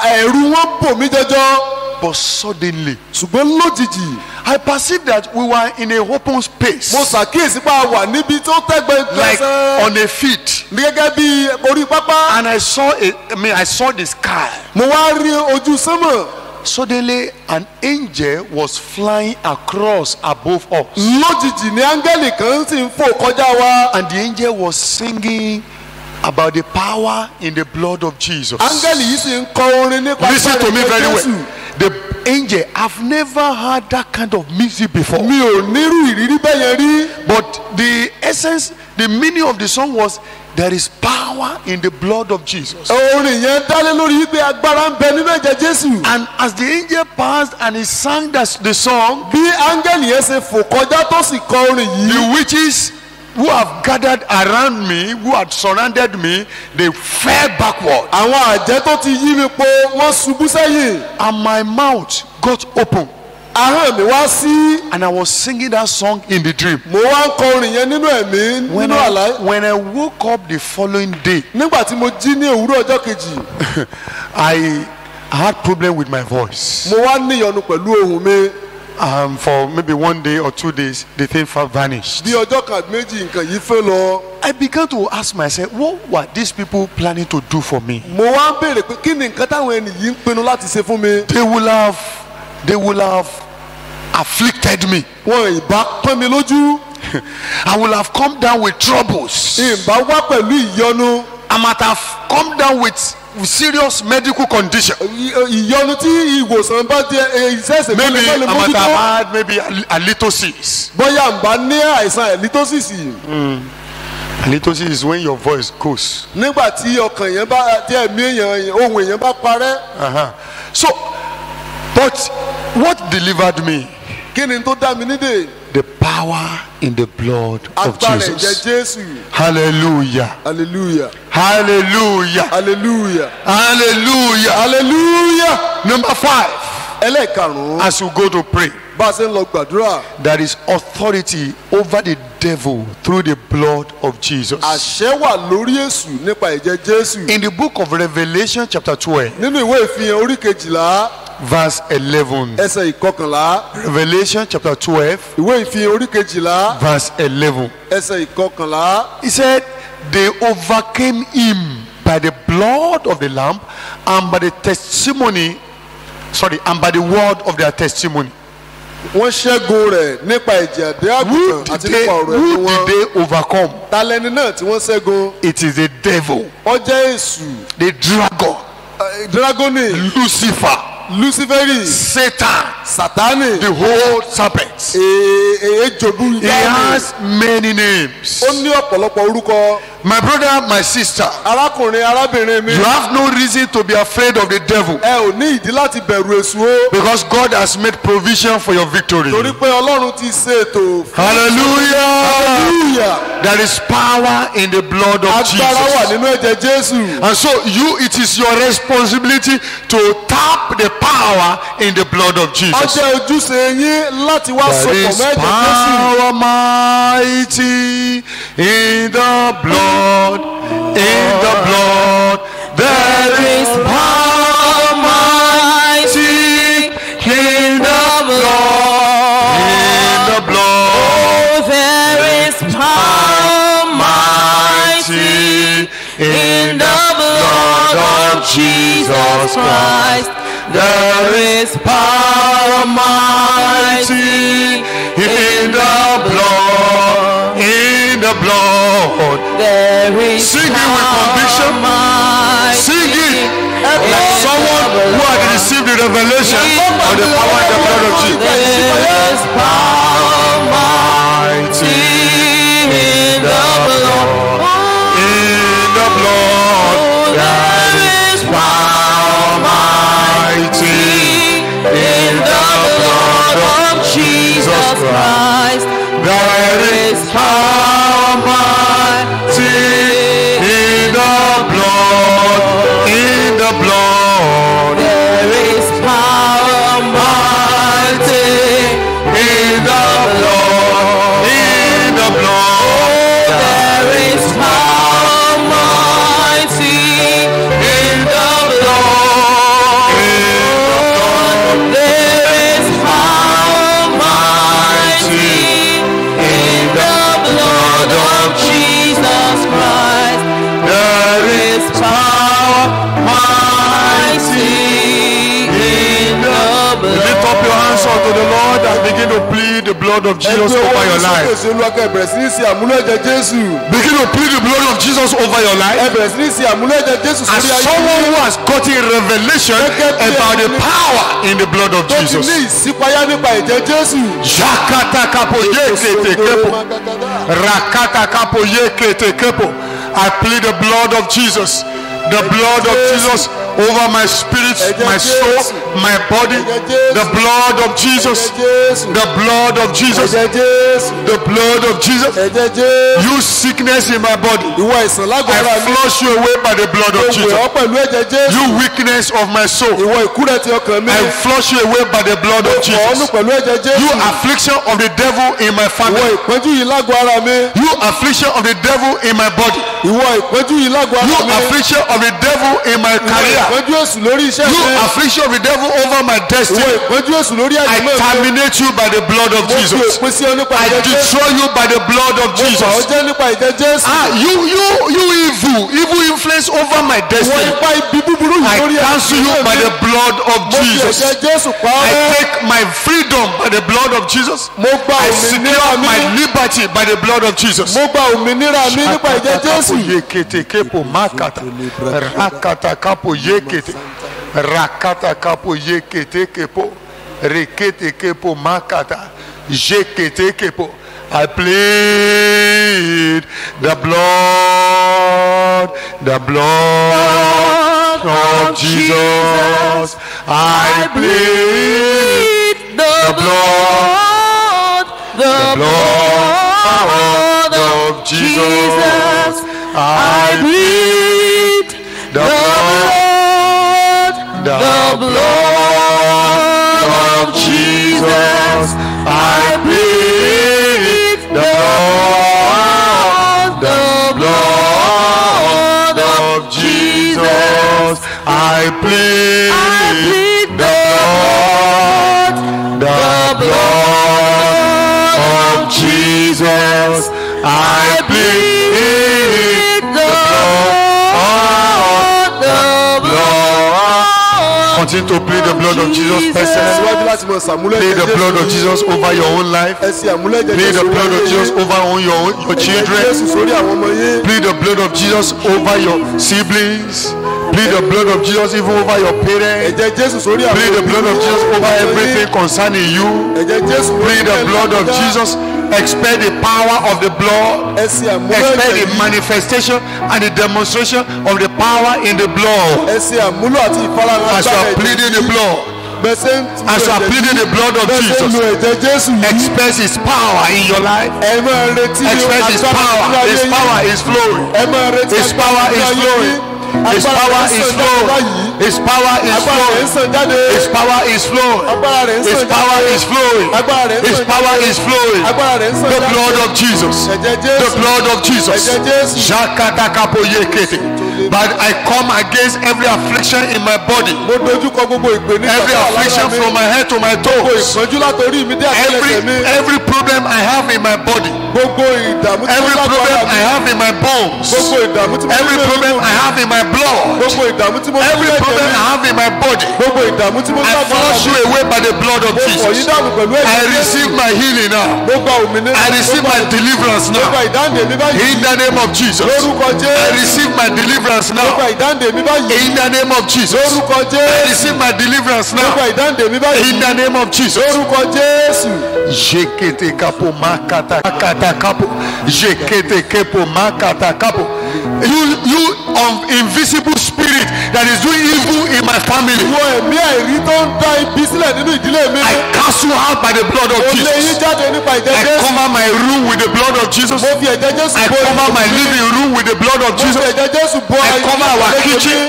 ẹ̀rù wọn bò mí jọjọ. but suddenly ṣùgbọ́n lójijì I perceived that we were in a open space, mo ṣàkíyèsí pé a wà níbi tó tẹ́gbẹ́ like gbẹ́sẹ̀. on a field, gẹ́gẹ́ bí orí pápá. and I saw the sky. mo wá rí ojú sánmọ̀. Suddenly, an angel was flying across above us, lójijì ni áńgẹ́lì kan sì ń fò kọjá wa. and the angel was singing about the power in the blood of Jesus. áńgẹ́lì yìí sì ń kọ orin nípa Listen to me agbára very Jésù. well. The angel, I've never heard that kind of music before. mi ò nírú ìrírí bẹ́ẹ̀ yẹn rí. But the essence, the meaning of the song was, there is power in the blood of Jesus. orin yẹn dálé lórí wípé agbára ń bẹ nínú ẹ̀jẹ̀ Jésù. And as the angel passed and he sang the song, bí áńgẹ́lì yẹn ṣe fò kọjá tó sì kọ orin yìí. the witches who have gathered around me, who had surrounded me, they fell backward. àwọn àjẹ́ tó ti yí mi po wọ́n ṣubú sẹ́yìn. And my mouth got open. ahọ́n mi wá sí. And I was singing that song in the dream. mo wá ń kọ orin yẹn nínú ẹ̀mí When nínú àlá. I woke up the following day, nígbà tí mo jí ní òwúrọ̀ ọjọ́ kejì. I had problem with my voice. mo wá níyọnu pẹ̀lú ohùn mi. For maybe 1 day or 2 days, the thing vanished. bí ọjọ́ kan àbí méjì nǹkan yìí fẹ́ lọ. I began to ask myself, what were these people planning to do for me? mo wá ń béèrè pé kí ni nǹkan táwọn ẹni yìí ń pinnu láti ṣe fún mi. They will have afflicted me. wọn ìbá pọ́n mi lójú. I will have come down with troubles. ìbá wá pẹ̀lú ìyọnu. I might have come down with serious medical condition. ìyọnu tí ìwòsàn bá jẹ ìṣẹ̀ṣẹ̀ Maybe mọ́lẹ̀ I might mójútó. have had maybe halitosis. bóyá n bá ní àìsàn ẹ̀lítọ́sìsì. Halitosis is when your voice goes. nígbà tí ọkàn yẹn bá tí ẹ̀mí èèyàn ohùn èèyàn bá parẹ́. So, but what delivered me? kí ni tó dá mi nídè. The power in the blood of agbára ẹ̀jẹ̀ Jesus. Jésù. Hallelujah. hallelujah Hallelujah. hallelujah Hallelujah. hallelujah. Number 5. ẹlẹ́ẹ̀karùn-ún As you go to pray, bá a ṣe ń lọ gbàdúrà. there is authority over the devil through the blood of Jesus. àṣẹ wà lórí èṣù nípa ẹ̀jẹ̀ Jésù. In the book of Revelation chapter 12, nínú ìwé ìfihàn orí kejìlá verse 11. ẹsẹ̀ ìkọkànlá. Revelation chapter 12, ìwé ìfihàn orí kejìlá verse 11. ẹsẹ̀ ìkọkànlá. He said, they overcame him by the blood of the Lamb and by the word of their testimony. wọ́n ṣẹ́gun rẹ̀ nípa ẹ̀jẹ̀ àdé Who àgùntàn àti nípa ọ̀rọ̀ ẹ̀mí did wọn. they overcome? talẹ́ni náà tí wọ́n ṣẹ́gun. It is the devil, wọ́n jẹ́ èṣù. the dragon, dragoni Lucifer, luciferi Satan, satani the whole serpent. ejobu He has many names. ó ní ọ̀pọ̀lọpọ̀ orúkọ. My brother, my sister, arákùnrin arábìnrin mi. you have no reason to be afraid of the devil ẹ ò ní ìdí láti bẹ̀rù èṣù o. because God has made provision for your victory. torí pé ọlọ́run ti ṣètò. Hallelujah. hallelujah. There is power in the blood of agbára wà Jesus. nínú ẹ̀jẹ̀ Jésù. And so it is your responsibility to tap the power in the blood of Jesus. ọjọ́ ojúṣe yín láti wá There sopọ̀ is mẹ́jẹ̀ Jésù. power mighty in the blood, in the blood. There is power mighty in the blood, in the blood. There is power Mighty in the blood of Jesus Christ. There is power mighty in the blood, in the blood. There is Sing it with conviction. Sing it like someone who had received the revelation of the power in the blood of Jesus. There is power mighty in the blood. In the blood, there is power mighty in the blood of Jesus Christ. There is power mighty in the blood, in the blood. There is power mighty In the blood, in the blood. There is power mighty In the blood, There is power mighty in the blood of Jesus Christ. there There is power mighty in the blood. Lift up your hands unto the Lord and begin to plead the blood of Jesus over your life. èsì olùwàkẹ́ bẹ̀rẹ̀ sí ní ṣe àmúlò ẹ̀jẹ̀ Jésù. Begin to plead the blood of Jesus over your life. ẹ bẹ̀rẹ̀ sí ní ṣe àmúlò ẹ̀jẹ̀ Jésù As sórí ayé someone who has gotten revelation about the power in the blood of tó ti Jesus. ní ìṣípayá nípa ẹ̀jẹ̀ Jésù. Jakata kapo yekete kepo. Rakata kapo yekete kepo. I plead the blood of Jesus. The blood of Jesus over my spirit, my soul, my body. The blood of Jesus. The blood of Jesus. ẹ̀jẹ̀ Jésù. The blood of Jesus. ẹ̀jẹ̀ Jésù. You sickness in my body. ìwọ ìsàn lágọ̀ọ́ I ara mi. flush you away by the blood of ó wẹ̀ Jesus. ọ́ pẹ̀lú ẹ̀jẹ̀ Jésù. You weakness of my soul. ìwọ ìkúrẹ̀ ti ọkàn mi. I flush you away by the blood of ọ̀ọ́nù Jesus. pẹ̀lú ẹ̀jẹ̀ Jésù. You affliction of the devil in my ìwọ family. ìpọ́njú yìí lágọ̀ọ́ ara mi. You affliction of the devil in my body. ìwọ ìpọ́njú yìí lágọ̀ọ́ You ara mi. affliction of the devil in my ìwọ career. ìpọ́njú èṣù lórí iṣẹ́ You mi. affliction of the devil over my ìwọ destiny. ìpọ́njú èṣù lórí I àjùmọ̀ mi. terminate you by the blood of mo fi Jesus. òpin sí ọ nípa I ẹ̀jẹ̀ Jésù. destroy you by the blood of mo bà ọ́ Jesus. jẹ́ nípa ẹ̀jẹ̀ Jésù. You evil influence over my ìwọ destiny. ipá ibi búburú yìí I lórí cancel you by the blood of mo fi Jesus. ẹ̀jẹ̀ Jésù pa ọ́ I rẹ́. take my freedom by the blood of Jesus. mo gba I òmìnira secure mi. my liberty by the blood of Jesus. mo gba òmìnira mi nípa ẹ̀jẹ̀ Jésù. Yekete kepo makata. Rakata kapo yekete. Rakata kapo yekete kepo. Rekete kepo makata. Jekete kepo. I plead the blood of Jesus. I plead the blood of Jesus. I plead the blood of Jesus. I plead the blood of Jesus. I plead the blood of Jesus. I plead the blood. Continue to plead the blood of Jesus personally. síwájú láti mọ sàmúlò Plead ẹ̀jẹ̀ the blood of Jésù. Jesus over your own life. ẹ ṣe àmúlò ẹ̀jẹ̀ Plead the Jésù blood of lórí Jesus yín. over your ẹ̀jẹ̀ children. Jésù sórí àwọn ọmọ yín. Plead the blood of Jesus over your siblings. Plead the blood of Jesus even over your parents. ẹ̀jẹ̀ Jésù sórí àwọn Plead the blood of Jesus over everything concerning you. ẹ̀jẹ̀ Jésù Plead the blood of Jesus. Expel the power of the blood. ẹ̀sìn àmúlò Expel ẹ̀jẹ̀ the yìí. manifestation and the demonstration of the power in the blood. ẹ̀sìn àmúlò àti ìfarahàn As you are pleading the blood, as you are pleading the blood of bẹ́sẹ̀ Jesus, lu ẹ̀jẹ̀ Jésù yìí express His power in your life. ẹ máa retí Express His power. His power is flowing. ẹ máa retí His power is flowing. His power is flowing. His power is agbára rẹ̀ ń flowing. sàn jáde His power is flowing. agbára rẹ̀ ń His sàn power jáde is flowing. agbára rẹ̀ ń His sàn power jáde is flowing. agbára rẹ̀ ń sàn The jáde blood of Jesus. ẹ̀jẹ̀ The Jésù blood of Jesus. ẹ̀jẹ̀ Jésù Shakatakapoyekete. But I come against every affliction in my body. mo dojú kọ gbogbo ìpèníjà Every tó wà lára affliction mi from my head to my gbogbo toes. ìpọ́njú látòrí mi dé àtẹ́lẹsẹ̀ mi Every problem I have in my body. gbogbo ìdààmú tí mo Every lágbára problem I mi have in my bones. gbogbo ìdààmú tí mo Every ní problem I have in my blood. gbogbo ìdààmú tí mo ní Every lẹ́jẹ̀ problem mi I have in my body. gbogbo ìdààmú tí mo ní I lágbára flush you mi away by the blood of mo fọ̀ yí Jesus. dànù pẹ̀lú I ẹ̀jẹ̀ receive my healing now. mo gba òmìnira I receive my deliverance mo gba now. ìdáǹdè mi báyìí In the name of Jesus. lórúkọ I Jésù receive my deliverance mo gba now. ìdáǹdè mi báyìí In the name of Jesus. lórúkọ I Jésù receive my deliverance mo gba now. ìdáǹdè mi báyìí In the name of Jesus. lórúkọ Jésù Jekete kapo makata kata kapo. Jekete kepo makata kapo. You invisible spirit that is doing evil in my family. wọ ẹ̀mí àìrí tó ń dá ibi sílẹ̀ nínú ìdílé mi I cast you out by the blood of mo lé yín Jesus. jáde nípa ẹ̀jẹ̀ I Jésù cover my room with the blood of Jesus. mo fi ẹ̀jẹ̀ Jésù I bo cover my living room with the blood of mo fi Jesus. ẹ̀jẹ̀ Jésù bo I cover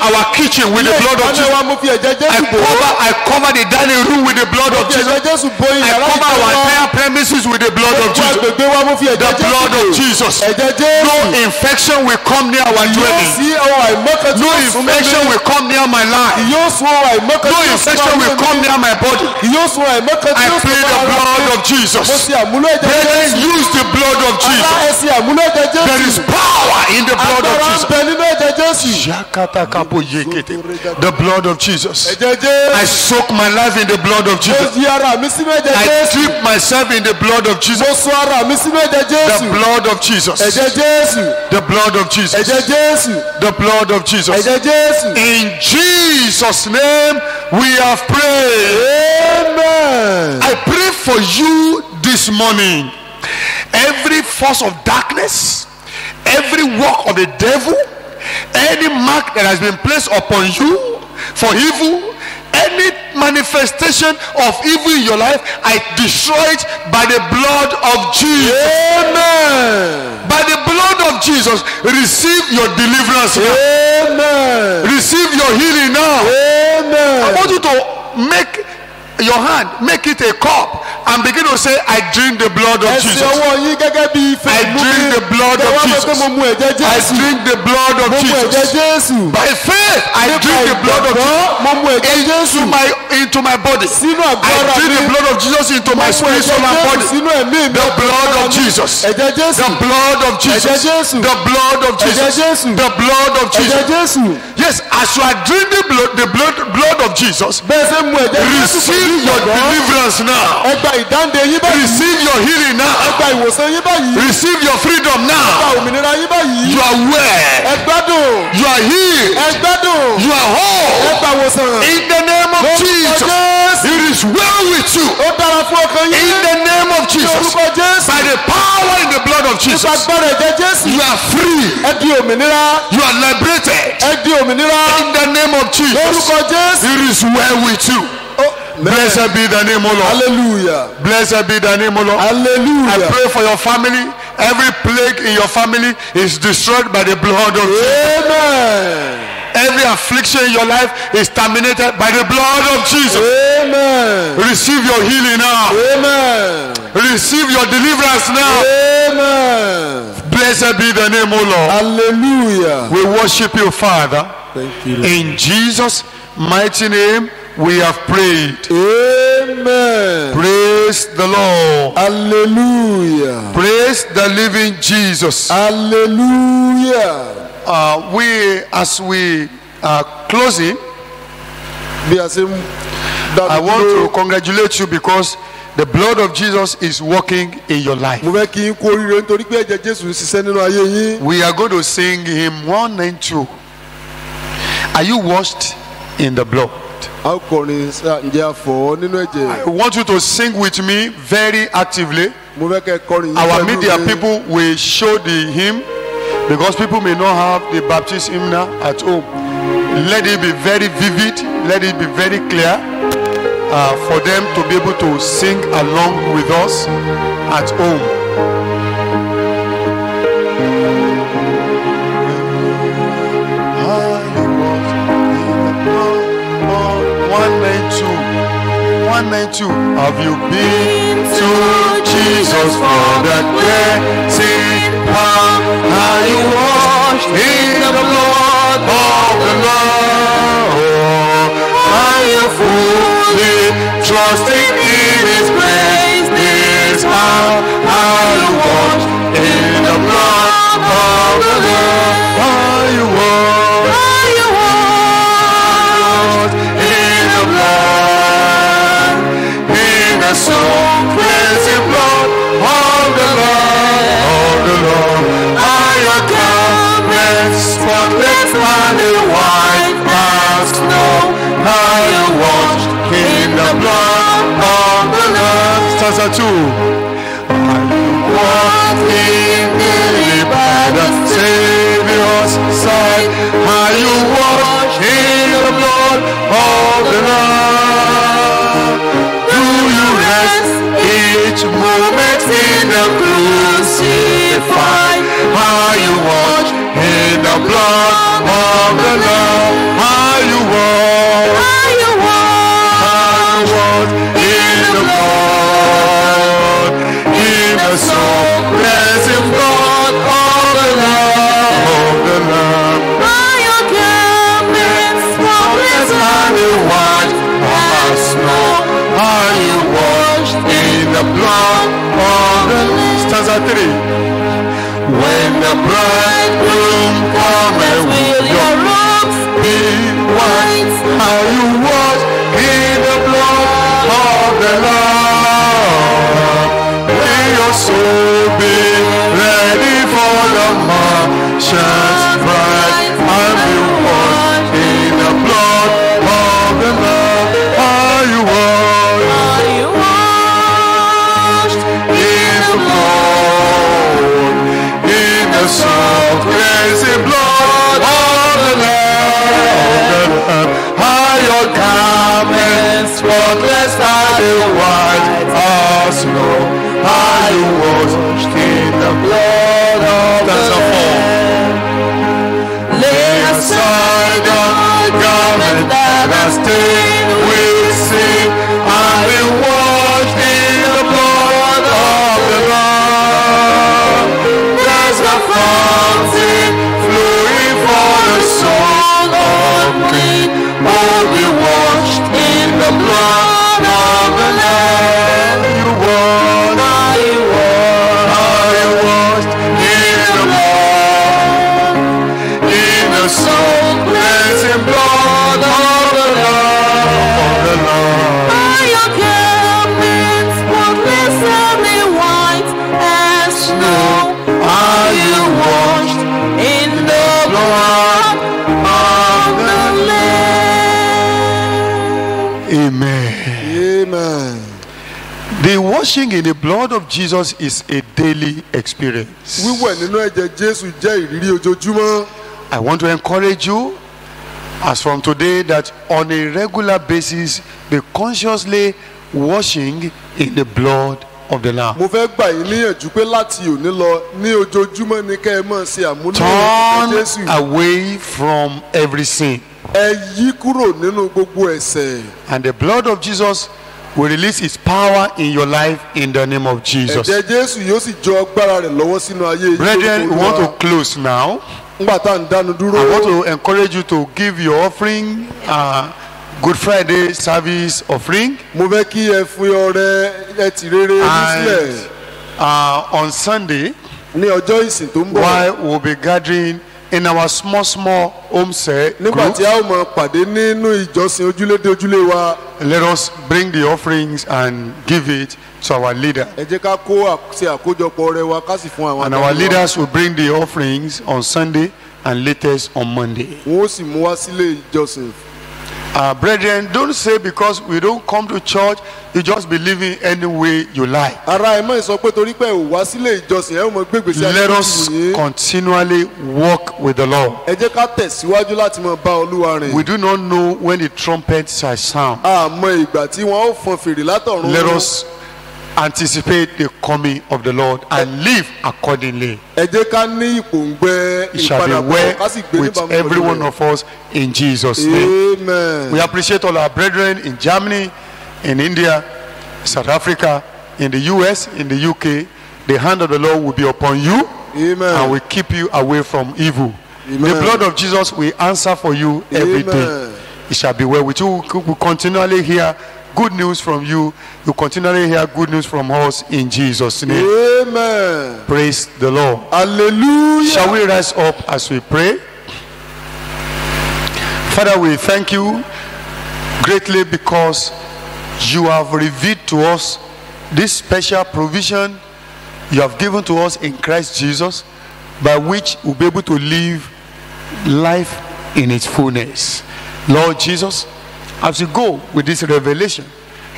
our kitchen with the blood of Jesus. wa mo fi ẹ̀jẹ̀ Jésù bo I cover the dining room with the blood of mo fi Jesus. ẹ̀jẹ̀ Jésù bo I ìyàrá cover our ìjọba entire premises with the blood of gbogbo Jesus. agbègbè wa mo fi The ẹ̀jẹ̀ Jésù blood bo of Jesus. ẹ̀jẹ̀ No Jésù infection will come near our yóò dwelling. sí ohun àìmọ́kan tí No yóò sún mọ́ infection mi will come near my life. yóò sún ohun àìmọ́kan No tí yóò sún infection will come near my body. yóò sún àìmọ́kan tí I yóò sún plead the mọ́ ara blood mi of Jesus. mo fi àmúlò ẹ̀jẹ̀ Brethren, Jésù use the blood of ará Jesus. ẹ̀sìn àmúlò ẹ̀jẹ̀ There Jésù is power in the blood of agbára ń Jesus. bẹ nínú ẹ̀jẹ̀ Jésù The blood of Jesus. ẹ̀jẹ̀ Jésù I soak my life in the blood of mo Jesus. yí ara mi sínú ẹ̀jẹ̀ I Jésù dip myself in the blood of Jesus. mo sún ara mi sínú ẹ̀jẹ̀ The Jésù blood of Jesus. ẹ̀jẹ̀ Jésù The blood of Jesus. ẹ̀jẹ̀ Jésù The blood of Jesus. ẹ̀jẹ̀ Jésù In Jesus' name we have prayed. amen. I pray for you this morning. Every force of darkness, every work of the devil, any mark that has been placed upon you for evil, any manifestation of evil in your life, I destroy it by the blood of Jesus. Amen. By the blood of Jesus, receive your deliverance now. Amen. Receive your healing now. I Amen. want you to make your hand, make it a cup, and begin to say, I drink the blood of ẹsẹ̀ Jesus. ọwọ́ yín gẹ́gẹ́ bí ife I mú drink mi. the blood of Ẹ wá mọ̀ pé Jesus. mo mu ẹ̀jẹ̀ I Jésù drink the blood of mo mu ẹ̀jẹ̀ Jesus. Jésù By faith, I drink the blood of Jesus mo mu ẹ̀jẹ̀ Jésù into my body. sínú àgọ́ I ara drink mi the blood of Jesus into mo my mu spirit, ẹ̀jẹ̀ soul, and Jésù body. sínú ẹ̀mí mi The blood of Jesus. ẹ̀jẹ̀ Jésù The blood of Jesus. Ẹ̀jẹ̀ Jésù. The blood of ẹ̀jẹ̀ Jesus. Jésù The blood of ẹ̀jẹ̀ Jesus. Jésù Yes, as you are drinking the blood of Jesus, bẹ́ẹ̀ ṣe mu ẹ̀jẹ̀ Jésù receive your deliverance now. ẹ gba ìdáǹdè yín báyìí Receive your healing ẹ now. gba ìwòsàn yín báyìí Receive your freedom ẹ gba now. òmìnira yín báyìí You are well. ẹ gbádùn You are healed. ẹ gbádùn You are ẹ whole. gba ìwòsàn In the name of lórúkọ Jesus. Jésù It is well with you. ó dára fún ọkàn In yín the name of Jesus. lórúkọ Jésù By the power in the blood of nípa Jesus. agbára ẹ̀jẹ̀ Jésù You are free. ẹ di òmìnira You are liberated. ẹ di òmìnira In the name of Jesus. lórúkọ Jésù. It is well with you. Blessed be the name of Lord. Hallelujah. Blessed be the name of Lord. I Hallelujah. pray for your family. Every plague in your family is destroyed by the blood of Jesus. Amen. Every affliction in your life is terminated by the blood of Jesus. Amen. Receive your healing now. Amen. Receive your deliverance now. Amen. Blessed be the name of Lord. Hallelujah. We worship you, Father. Thank you, Lord. In Jesus' mighty name, we have prayed. Amen. Praise the Lord. Hallelujah. Praise the living Jesus. Hallelujah. As we are closing, Bí a ṣe ń dá I want dúró, to congratulate you because the blood of Jesus is working in your life. mo fẹ́ kí n kú oríire nítorí pé ẹ̀jẹ̀ Jésù ń ṣiṣẹ́ nínú ayé yín. We are going to sing hymn 192. Are you washed in the blood? a ó kọrin ǹjẹ́ a fọ̀ ọ́ nínú ẹ̀jẹ̀. I want you to sing with me very actively. mo fẹ́ kẹ́ kọrin yìí Our pẹ̀lú media mi. people will show the hymn because people may not have the baptism hymnal at home. Let it be very vivid. Let it be very clear for them to be able to sing along with us at home. Have you been to Jesus for that cleansing power? Are you washed in the blood of the Lord? Are you fully trusting in His grace this hour? Are you washed in the blood of the Lord? Are you washed? Are you washed in the blood? In the soul cleansing blood of the Lord, are your garments spotless and white as snow? Are you washed in the blood of the Lord? Stanza 2. Are you washed by the Savior's side? Are you washed in the blood of the Lord? Do you rest each moment in the crucified? Are you washed in the blood of the Lord? Are you washed? Are you washed in the blood? In the soul cleansing blood of the Lord. Are your garments spotless and white as snow? Are you washed in the blood of the Lord? Stanza 3. When the bridegroom cometh, will your robes be white? Are you washed in the blood of the Lord? Will your soul be ready for the martial's bride? Are you washed in the blood of the Lord? Are you washed? Are you washed in the blood? In the soul cleansing blood of the Lord. Are your garments spotless and white as snow? Are you washed in the blood of the Lord? Lay aside the garment that has stained with sin, and be washed in the blood of the Lord. There's a fountain flowing for the soul of me. Oh, be washed in the blood of the Lord. You washed, are you washed in the blood? In the soul cleansing blood of the Lord. Are your garments spotless and white as snow? Are you washed in the blood of the Lamb? Amen. amen. The washing in the blood of Jesus is a daily experience. wíwẹ̀ nínú ẹ̀jẹ̀ jésù jẹ́ ìrírí ojoojúmọ́. I want to encourage you, as from today, that on a regular basis, be consciously washing in the blood of the Lamb. mo fẹ́ gbà yín níyànjú pé láti òní lọ ní ojoojúmọ́ ni kẹ́ ẹ máa ṣe àmúlò ẹ̀jẹ̀ Turn jésù. away from every sin. ẹ yí kúrò nínú gbogbo ẹ̀ṣẹ̀. And the blood of Jesus will release its power in your life in the name of Jesus. ẹ̀jẹ̀ jésù yóò sì jọ agbára rẹ̀ lọ́wọ́ sínú ayé yìí. Brethren, we want to close now. ńgbà tá à ń dánu dúró. I want to encourage you to give your offering, Good Friday service offering. mo fẹ́ kí ẹ fún ọrẹ ẹtì rere ní sílẹ̀ And on Sunday, ní ọjọ́ ìsìn tó ń bọ̀. while we'll be gathering in our small home set nígbà group, tí a ó máa pàdé nínú ìjọsìn ojúlédé ojúlé wa. let us bring the offerings and give it to our leader. ẹ jẹ́ ká kó ṣe àkójọpọ̀ ọrẹ wa ká sì fún àwọn And adarí our wa. leaders will bring the offerings on Sunday and latest on Monday. wọ́n ó sì mú wá sílé ìjọsìn. Brethren, don't say because we don't come to church, you just be living any way you like. ara ẹ̀ mọ̀ sọ pé torí pé ò wá sílé ìjọsìn ẹ̀ ó mọ gbégbèsè Let us continually walk with the Lord. ẹ jẹ́ ká tẹ̀síwájú láti máa bá Olúwa rìn. We do not know when the trumpet shall sound. àmọ́ ìgbà tí wọ́n ó fọn fèrè látọ̀run. Let us anticipate the coming of the Lord and live accordingly. ẹ jẹ́ ká ní ìpòǹgbẹ It shall be ìpadàbọ̀ well ká sì gbé with níbàámu every pẹ̀lú one rẹ̀. of us in Jesus' name. Amen. We appreciate all our brethren in Germany, in India, South Africa, in the US, in the UK. The hand of the Lord will be upon you Amen. and will keep you away from evil. Amen. The blood of Jesus will answer for you every day. Amen. It shall be well with you. We continually hear good news from you. You continually hear good news from us in Jesus' name. Amen. Praise the Lord. Hallelujah. Shall we rise up as we pray? Father, we thank you greatly because you have revealed to us this special provision you have given to us in Christ Jesus, by which we'll be able to live life in its fullness. Lord Jesus, as we go with this revelation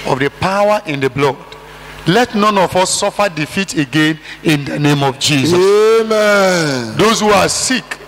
of the power in the blood, let none of us suffer defeat again in the name of Jesus. Amen. Those who are sick,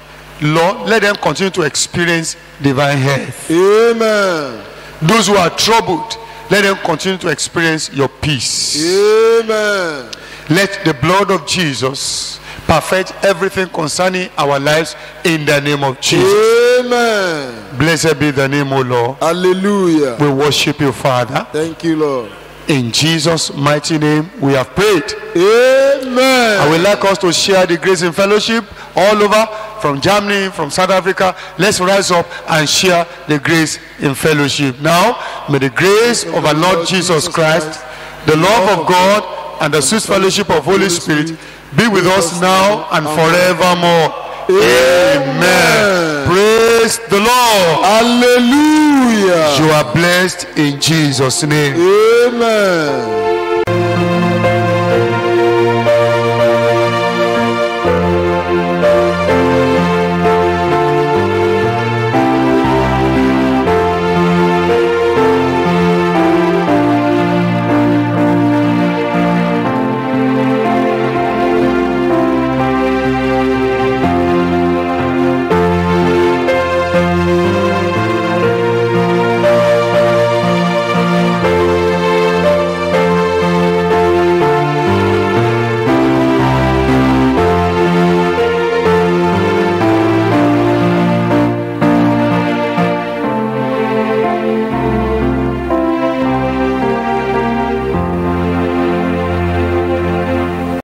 Lord, let them continue to experience divine health. Amen. Those who are troubled, let them continue to experience your peace. Amen. Let the blood of Jesus perfect everything concerning our lives in the name of Jesus. Amen. Blessed be the name, O Lord. Hallelujah. We worship you, Father. Thank you, Lord. In Jesus' mighty name, we have prayed. Amen. I would like us to share the grace in fellowship all over, from Germany, from South Africa. Let's rise up and share the grace in fellowship. Now, may the grace of our Lord Jesus Christ, the love of God, and the sweet fellowship of Holy Spirit be with us now and forevermore. Amen. Praise the Lord. Hallelujah. You are blessed in Jesus' name. Amen.